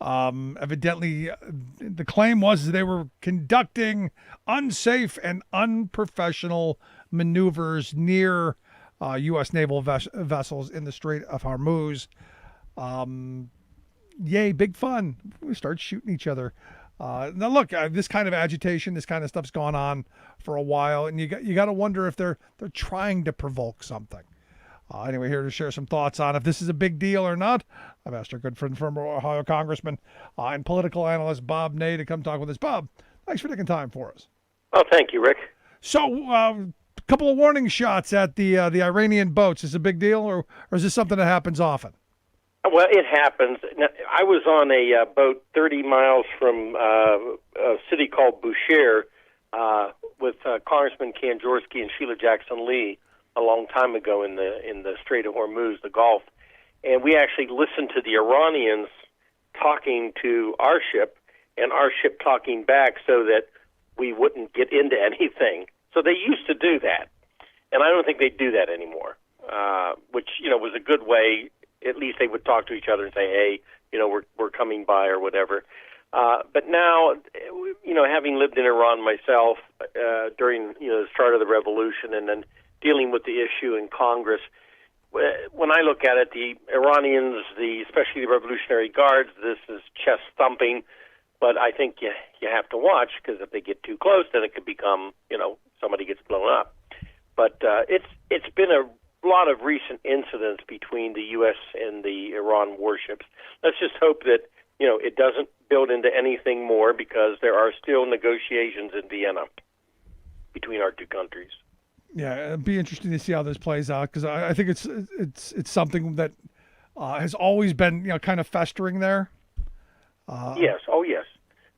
Evidently, the claim was they were conducting unsafe and unprofessional maneuvers near U.S. naval vessels in the Strait of Hormuz. Yay, big fun. We start shooting each other. Now, look, this kind of agitation, this kind of stuff's gone on for a while, and you got to wonder if they're trying to provoke something. Anyway, here to share some thoughts on if this is a big deal or not, I've asked our good friend, former Ohio Congressman and political analyst Bob Ney to come talk with us. Bob, thanks for taking time for us. Oh, thank you, Rick. So, a couple of warning shots at the Iranian boats. Is this a big deal, or is this something that happens often? Well, it happens. Now, I was on a boat 30 miles from a city called Bushehr with Congressman Ken Jaworski and Sheila Jackson Lee a long time ago in the Strait of Hormuz, the Gulf, and we actually listened to the Iranians talking to our ship and our ship talking back, so that we wouldn't get into anything. So they used to do that, and I don't think they do that anymore, which, was a good way. At least they would talk to each other and say, hey, we're coming by or whatever. But now, having lived in Iran myself during the start of the revolution and then dealing with the issue in Congress, when I look at it, the Iranians, especially the Revolutionary Guards, this is chest thumping. But I think you have to watch, because if they get too close, then it could become somebody gets blown up. But it's been a lot of recent incidents between the U.S. and the Iran warships. Let's just hope that it doesn't build into anything more, because there are still negotiations in Vienna between our two countries. Yeah, it'd be interesting to see how this plays out, because I think it's something that has always been kind of festering there. Yes,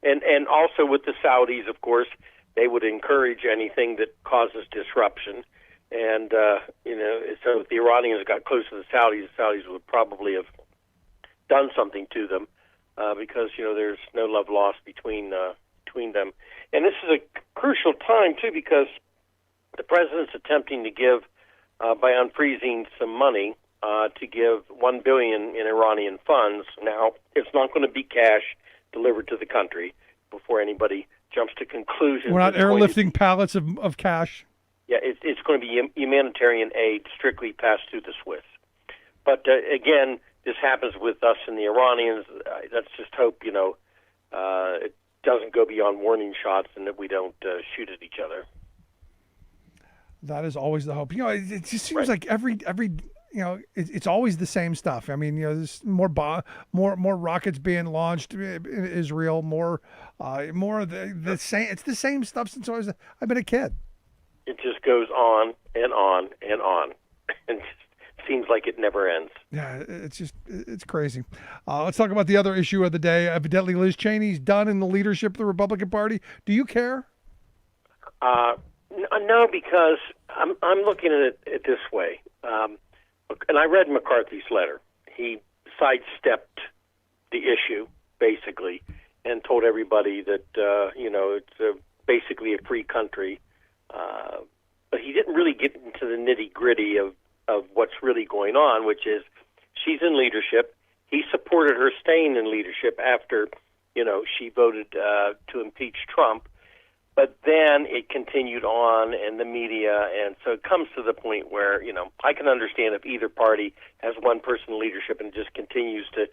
and also with the Saudis, of course, they would encourage anything that causes disruption. And so if the Iranians got close to the Saudis would probably have done something to them, because there's no love lost between them. And this is a crucial time too, because the president's attempting to give, by unfreezing some money, to give $1 billion in Iranian funds. Now, it's not going to be cash delivered to the country before anybody jumps to conclusions. We're not airlifting pallets of cash. Yeah, it's going to be humanitarian aid strictly passed through the Swiss. But again, this happens with us and the Iranians. Let's just hope, it doesn't go beyond warning shots and that we don't shoot at each other. That is always the hope. It just seems like every it's always the same stuff. I mean, there's more rockets being launched in Israel, more of the same. It's the same stuff since I've been a kid. It just goes on and on and on, and it seems like it never ends. Yeah, it's crazy. Let's talk about the other issue of the day. Evidently, Liz Cheney's done in the leadership of the Republican Party. Do you care? No, because I'm looking at it this way. And I read McCarthy's letter. He sidestepped the issue, basically, and told everybody that, it's basically a free country. But he didn't really get into the nitty-gritty of what's really going on, which is she's in leadership. He supported her staying in leadership after, she voted to impeach Trump. But then it continued on in the media, and so it comes to the point where, I can understand if either party has one person in leadership and it just continues to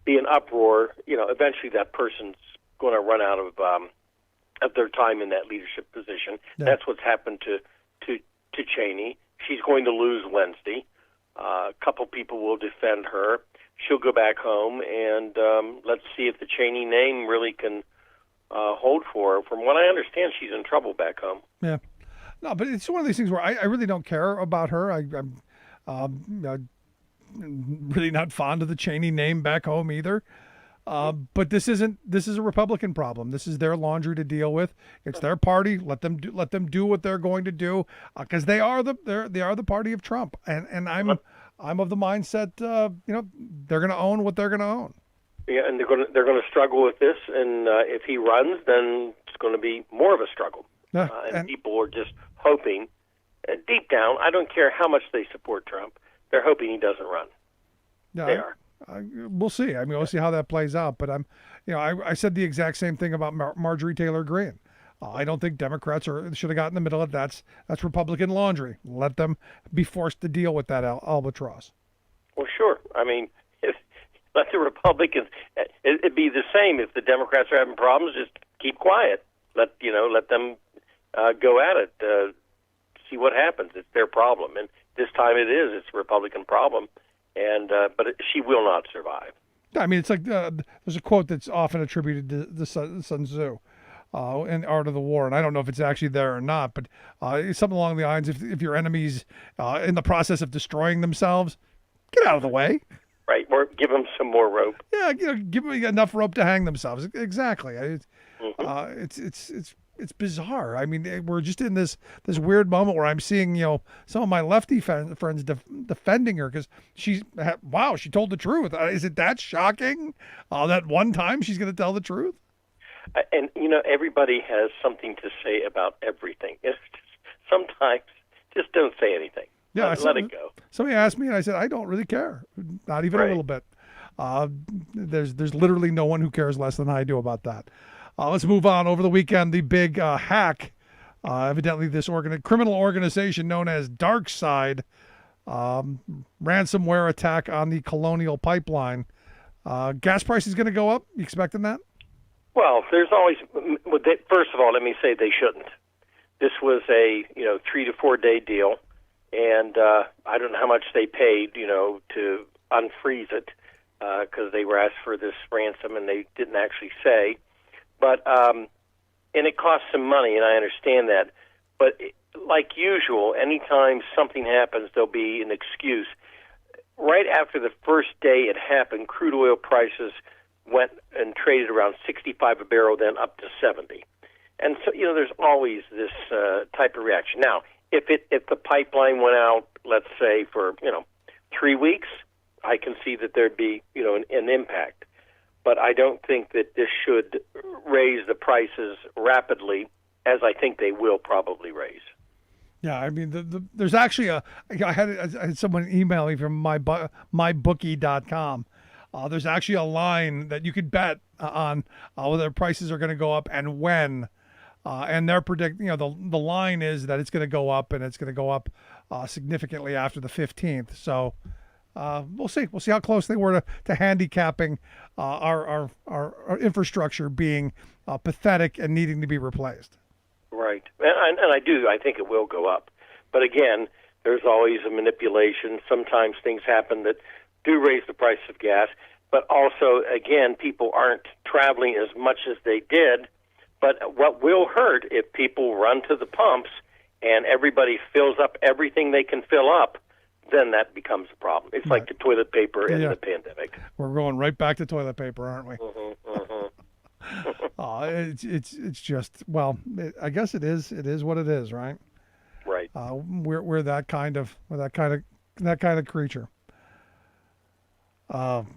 be an uproar, eventually that person's going to run out of their time in that leadership position. Yeah. That's what's happened to Cheney. She's going to lose Wednesday. A couple people will defend her. She'll go back home, and let's see if the Cheney name really can hold for her. From what I understand, she's in trouble back home. Yeah. No, but it's one of these things where I really don't care about her. I'm really not fond of the Cheney name back home either. But this is a Republican problem. This is their laundry to deal with. It's their party. Let them do what they're going to do, because they are the party of Trump. And I'm of the mindset, they're going to own what they're going to own. Yeah, and they're going to struggle with this, and if he runs, then it's going to be more of a struggle. Yeah, and people are just hoping, deep down, I don't care how much they support Trump, they're hoping he doesn't run. Yeah, they are. We'll see. I mean, we'll see how that plays out. But I said the exact same thing about Marjorie Taylor Greene. I don't think Democrats should have gotten in the middle of that. That's Republican laundry. Let them be forced to deal with that albatross. Well, sure. I mean, let the Republicans. It'd be the same if the Democrats are having problems. Just keep quiet. Let them go at it. See what happens. It's their problem, and this time it's a Republican problem. And but she will not survive. I mean, it's like there's a quote that's often attributed to the Sun Tzu in Art of the War, and I don't know if it's actually there or not, but it's something along the lines: if your enemy's in the process of destroying themselves, get out of the way. Right, or give them some more rope. Yeah, give them enough rope to hang themselves. Exactly. It's bizarre. I mean, we're just in this weird moment where I'm seeing some of my lefty friends defending her because she told the truth. Is it that shocking? That one time she's going to tell the truth? And everybody has something to say about everything. It's sometimes just don't say anything. Yeah, let it go. Somebody asked me, and I said, I don't really care, not even a little bit. There's literally no one who cares less than I do about that. Let's move on. Over the weekend, the big hack, evidently this criminal organization known as DarkSide, ransomware attack on the Colonial Pipeline. Gas price is going to go up. You expecting that? Well, there's always. First of all, let me say they shouldn't. This was a 3 to 4 day deal, and I don't know how much they paid to unfreeze it because they were asked for this ransom and they didn't actually say. But and it costs some money, and I understand that. But like usual, anytime something happens, there'll be an excuse. Right after the first day it happened, crude oil prices went and traded around 65 a barrel, then up to 70. And so, there's always this type of reaction. Now, if the pipeline went out, let's say for 3 weeks, I can see that there'd be an impact. But I don't think that this should raise the prices rapidly, as I think they will probably raise. Yeah, I mean, there's actually I had someone email me from mybookie.com. There's actually a line that you could bet on whether prices are going to go up and when. And they're predicting, the line is that it's going to go up, and it's going to go up significantly after the 15th. So we'll see. We'll see how close they were to handicapping our infrastructure being pathetic and needing to be replaced. Right. And I think it will go up. But again, there's always a manipulation. Sometimes things happen that do raise the price of gas. But also, again, people aren't traveling as much as they did. But what will hurt if people run to the pumps and everybody fills up everything they can fill up, then that becomes a problem. It's like the toilet paper in the pandemic. We're going right back to toilet paper, aren't we? It's just, well, I guess it is. It is what it is, right? Right. We're that kind of creature. Wow.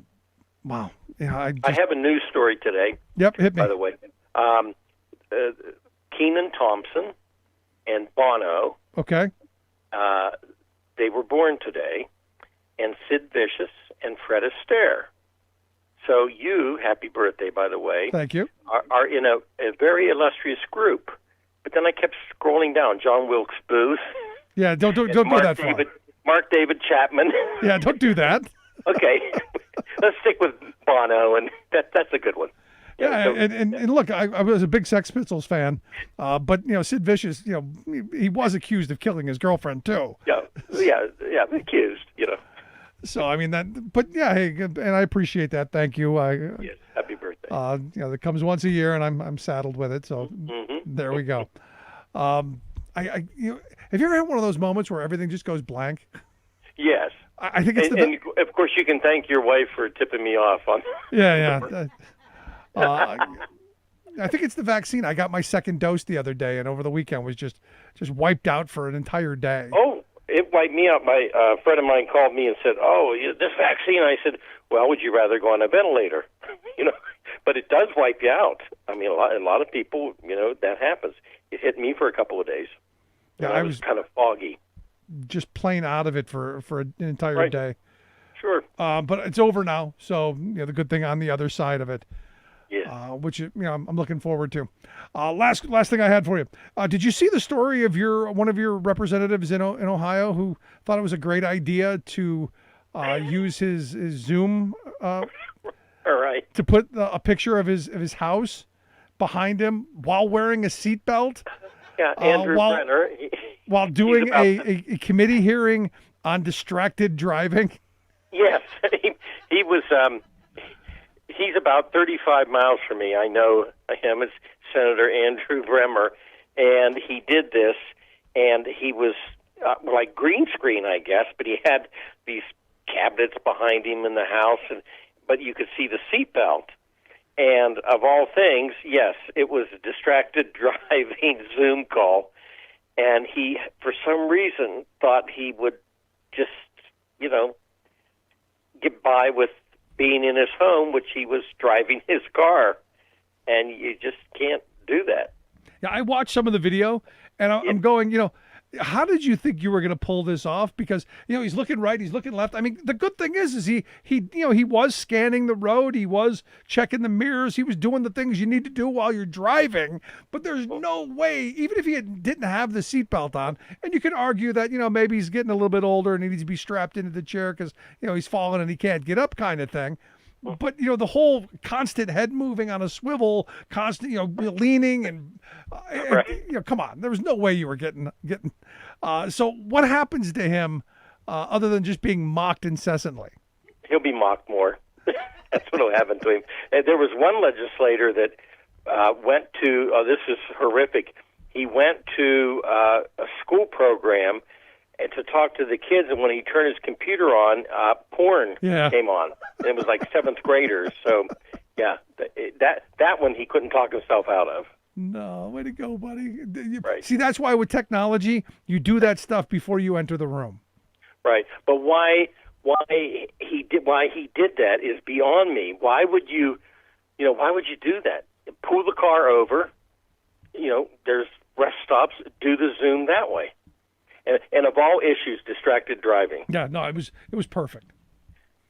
Yeah. I have a news story today. Yep. Hit me. By the way, Kenan Thompson and Bono. Okay. They were born today, and Sid Vicious and Fred Astaire. So you, happy birthday, by the way. Thank you. Are in a very illustrious group. But then I kept scrolling down. John Wilkes Booth. Yeah, don't go that far. Mark David Chapman. Yeah, don't do that. Okay, let's stick with Bono, and that's a good one. Yeah, and look, I was a big Sex Pistols fan, but Sid Vicious, he was accused of killing his girlfriend too. Yeah, accused, So I mean but yeah, hey, and I appreciate that. Thank you. Yes, happy birthday. That comes once a year, and I'm saddled with it. So there we go. Have you ever had one of those moments where everything just goes blank? Yes. I think it's and of course you can thank your wife for tipping me off on. Yeah. I think it's the vaccine. I got my second dose the other day, and over the weekend was just wiped out for an entire day. Oh, it wiped me out. My friend of mine called me and said, "Oh, this vaccine." I said, "Well, would you rather go on a ventilator?" But it does wipe you out. I mean, a lot of people, that happens. It hit me for a couple of days. Yeah, I was kind of foggy. Just plain out of it for an entire day. Sure. But it's over now. So the good thing on the other side of it. Yeah. Which I'm looking forward to. Last thing I had for you. Did you see the story of one of your representatives in Ohio who thought it was a great idea to use his Zoom all right, to put a picture of his house behind him while wearing a seatbelt? Yeah, Andrew Brenner. While doing a committee hearing on distracted driving. Yes, he was. He's about 35 miles from me. I know him. It's Senator Andrew Bremer, and he did this, and he was like green screen, I guess, but he had these cabinets behind him in the house, but you could see the seatbelt. And of all things, yes, it was a distracted driving Zoom call, and he, for some reason, thought he would just, get by with being in his home, which he was driving his car. and you just can't do that. Yeah, I watched some of the video, and I'm going, how did you think you were going to pull this off? Because he's looking right, he's looking left. I mean, the good thing is he was scanning the road, he was checking the mirrors, he was doing the things you need to do while you're driving. But there's no way, even if he didn't have the seatbelt on, and you can argue that maybe he's getting a little bit older and he needs to be strapped into the chair because he's falling and he can't get up, kind of thing. But the whole constant head moving on a swivel, constant leaning and come on, there was no way you were getting. So what happens to him other than just being mocked incessantly? He'll be mocked more. That's what will happen to him. And there was one legislator that went to. This is horrific. He went to a school program and to talk to the kids, and when he turned his computer on, porn came on. It was like seventh graders. So, yeah, that one he couldn't talk himself out of. No, way to go, buddy. Right. See, that's why with technology, you do that stuff before you enter the room. Right, but why he did that is beyond me. Why would you do that? Pull the car over. There's rest stops. Do the Zoom that way. And of all issues, distracted driving. Yeah, no, it was perfect.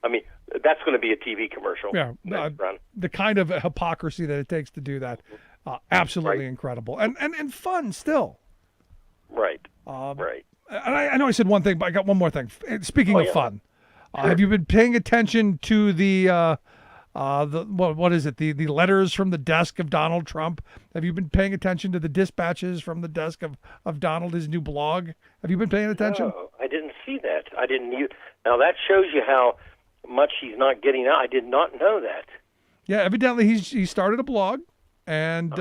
I mean, that's going to be a TV commercial. Yeah, the kind of hypocrisy that it takes to do that, absolutely incredible and fun still. Right. Right. And I know I said one thing, but I got one more thing. Speaking of fun, have you been paying attention to the what is it? The letters from the desk of Donald Trump. Have you been paying attention to the dispatches from the desk of Donald, his new blog? Have you been paying attention? No, I didn't see that. I didn't. Now that shows you how much he's not getting out. I did not know that. Yeah, evidently he started a blog, and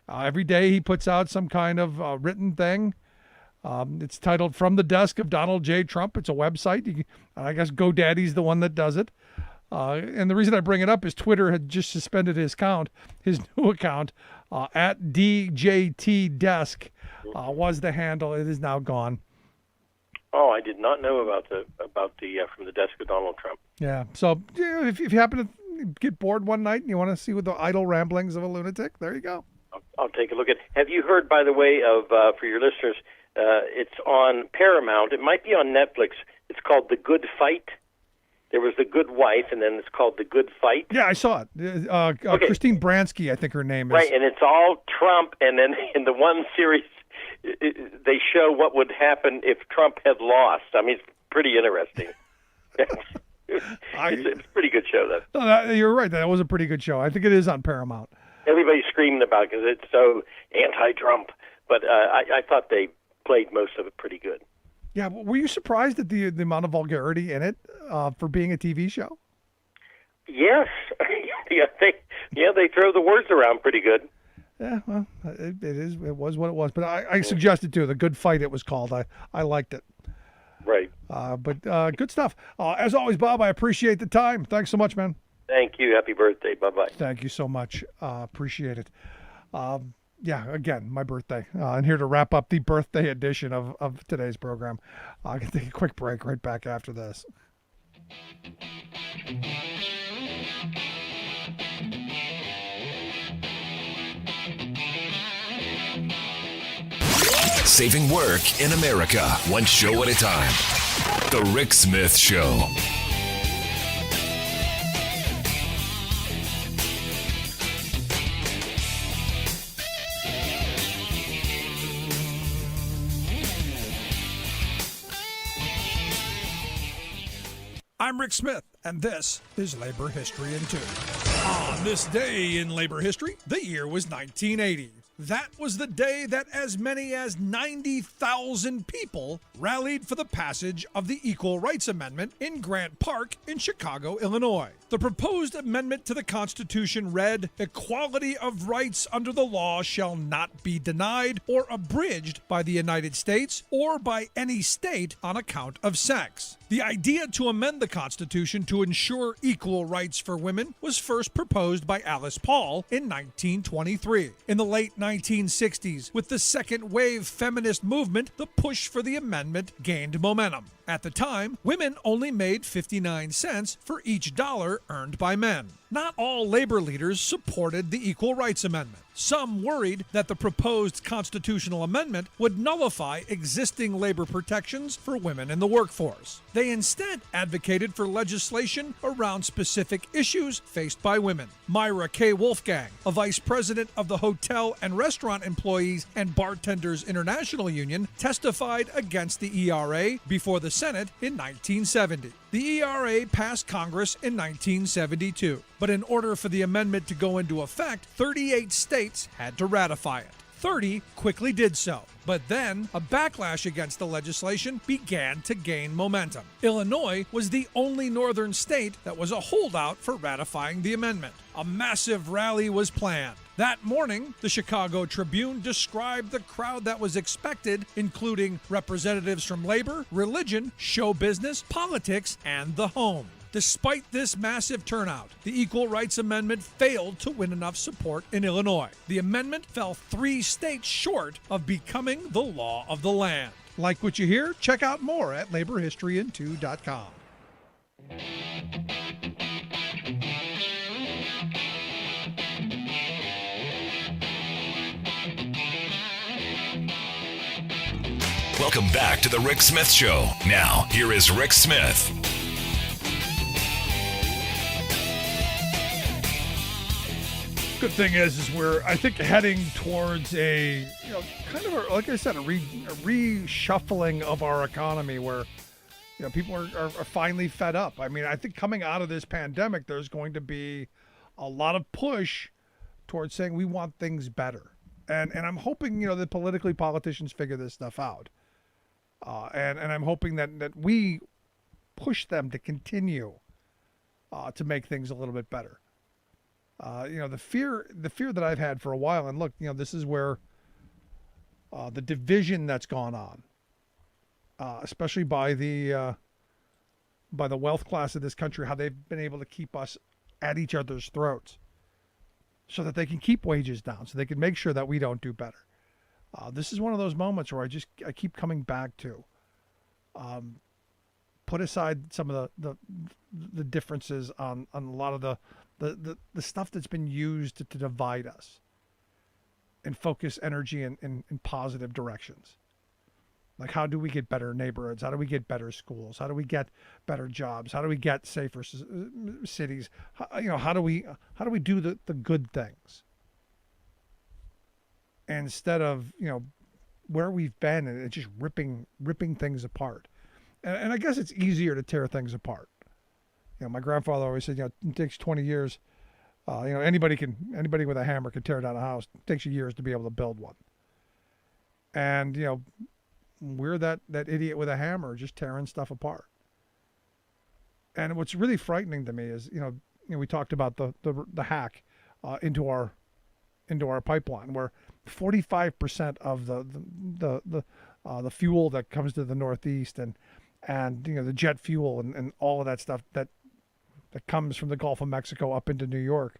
every day he puts out some kind of written thing. It's titled "From the Desk of Donald J. Trump." It's a website. I guess GoDaddy's the one that does it. And the reason I bring it up is Twitter had just suspended his new account, at DJT Desk was the handle. It is now gone. Oh, I did not know about the from the desk of Donald Trump. Yeah. So if you happen to get bored one night and you want to see what the idle ramblings of a lunatic, there you go. I'll take a look at. Have you heard, by the way, of for your listeners? It's on Paramount. It might be on Netflix. It's called The Good Fight. There was The Good Wife, and then it's called The Good Fight. Yeah, I saw it. Okay. Christine Baranski, I think her name is. Right, and it's all Trump, and then in the one series, they show what would happen if Trump had lost. I mean, it's pretty interesting. It's a pretty good show, though. No, you're right. That was a pretty good show. I think it is on Paramount. Everybody's screaming about it because it's so anti-Trump, but I thought they played most of it pretty good. Yeah, were you surprised at the amount of vulgarity in it for being a TV show? Yes, they throw the words around pretty good. Yeah, well, it was what it was. But I suggested too, The Good Fight it was called. I liked it. Right. But good stuff. As always, Bob, I appreciate the time. Thanks so much, man. Thank you. Happy birthday. Bye-bye. Thank you so much. Appreciate it. Yeah, again, my birthday. And here to wrap up the birthday edition of today's program. I can take a quick break right back after this. Saving work in America, one show at a time. The Rick Smith Show. I'm Rick Smith, and this is Labor History in 2. On this day in labor history, the year was 1980. That was the day that as many as 90,000 people rallied for the passage of the Equal Rights Amendment in Grant Park in Chicago, Illinois. The proposed amendment to the Constitution read, "Equality of rights under the law shall not be denied or abridged by the United States or by any state on account of sex." The idea to amend the Constitution to ensure equal rights for women was first proposed by Alice Paul in 1923. In the late 1960s, with the second wave feminist movement, the push for the amendment gained momentum. At the time, women only made 59 cents for each dollar earned by men. Not all labor leaders supported the Equal Rights Amendment. Some worried that the proposed constitutional amendment would nullify existing labor protections for women in the workforce. They instead advocated for legislation around specific issues faced by women. Myra K. Wolfgang, a vice president of the Hotel and Restaurant Employees and Bartenders International Union, testified against the ERA before the Senate in 1970. The ERA passed Congress in 1972, but in order for the amendment to go into effect, 38 states had to ratify it. 30 quickly did so, but then a backlash against the legislation began to gain momentum. Illinois was the only northern state that was a holdout for ratifying the amendment. A massive rally was planned. That morning, the Chicago Tribune described the crowd that was expected, including representatives from labor, religion, show business, politics, and the home. Despite this massive turnout, the Equal Rights Amendment failed to win enough support in Illinois. The amendment fell 3 states short of becoming the law of the land. Like what you hear? Check out more at laborhistoryin2.com. Welcome back to the Rick Smith Show. Now, here is Rick Smith. Good thing is we're, I think, heading towards a, kind of, like I said, a reshuffling of our economy where, people are finally fed up. I mean, I think coming out of this pandemic, there's going to be a lot of push towards saying we want things better. And I'm hoping, that politicians figure this stuff out. And I'm hoping that we push them to continue to make things a little bit better. The fear that I've had for a while, and look, this is where the division that's gone on, especially by the wealth class of this country, how they've been able to keep us at each other's throats so that they can keep wages down, so they can make sure that we don't do better. This is one of those moments where I keep coming back to put aside some of the differences on a lot of the stuff that's been used to divide us and focus energy in positive directions. Like, how do we get better neighborhoods? How do we get better schools? How do we get better jobs? How do we get safer cities? How do we do the good things? Instead of, where we've been and just ripping things apart. And I guess it's easier to tear things apart. My grandfather always said, it takes 20 years. Anybody with a hammer can tear down a house. It takes you years to be able to build one. And, we're that idiot with a hammer just tearing stuff apart. And what's really frightening to me is, we talked about the hack into our pipeline, where 45% of the fuel that comes to the Northeast and the jet fuel and all of that stuff that comes from the Gulf of Mexico up into New York.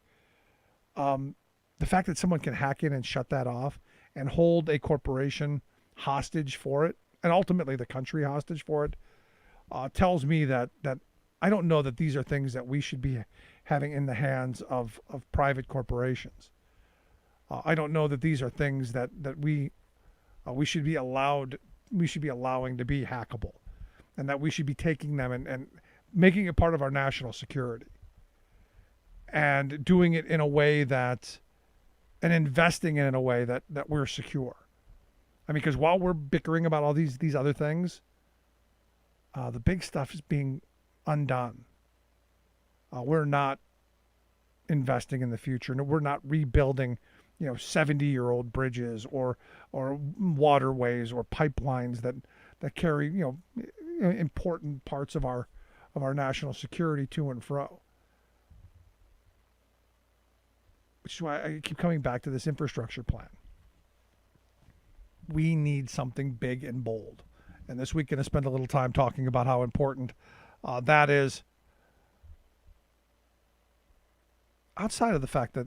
The fact that someone can hack in and shut that off and hold a corporation hostage for it, and ultimately the country hostage for it, tells me that I don't know that these are things that we should be having in the hands of private corporations. I don't know that these are things that we should be allowing to be hackable, and that we should be taking them and making it part of our national security, and doing it in a way and investing in a way that we're secure. I mean, because while we're bickering about all these other things, the big stuff is being undone. We're not investing in the future, and we're not rebuilding 70-year-old bridges or waterways or pipelines that carry important parts of our national security to and fro. Which is why I keep coming back to this infrastructure plan. We need something big and bold. And this week, I'm going to spend a little time talking about how important that is. Outside of the fact that,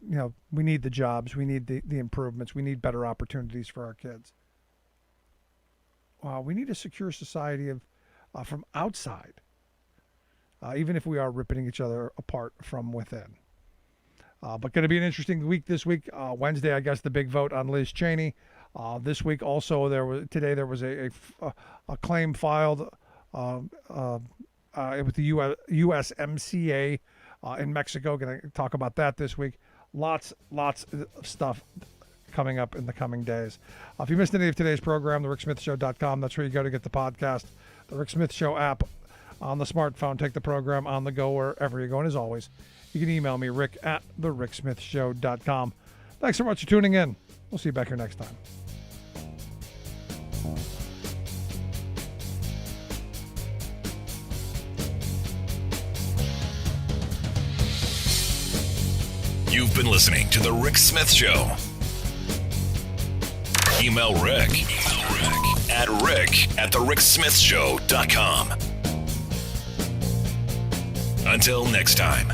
we need the jobs, we need the improvements, we need better opportunities for our kids. We need a secure society from outside, even if we are ripping each other apart from within. But going to be an interesting week this week. Wednesday, I guess, the big vote on Liz Cheney. This week also, today there was a claim filed with the USMCA in Mexico. Going to talk about that this week. Lots of stuff coming up in the coming days. If you missed any of today's program, thericksmithshow.com. That's where you go to get the podcast. The Rick Smith Show app on the smartphone. Take the program on the go wherever you go. And as always, you can email me, Rick at thericksmithshow.com. Thanks so much for tuning in. We'll see you back here next time. You've been listening to The Rick Smith Show. Email Rick at rick@thericksmithshow.com. Until next time,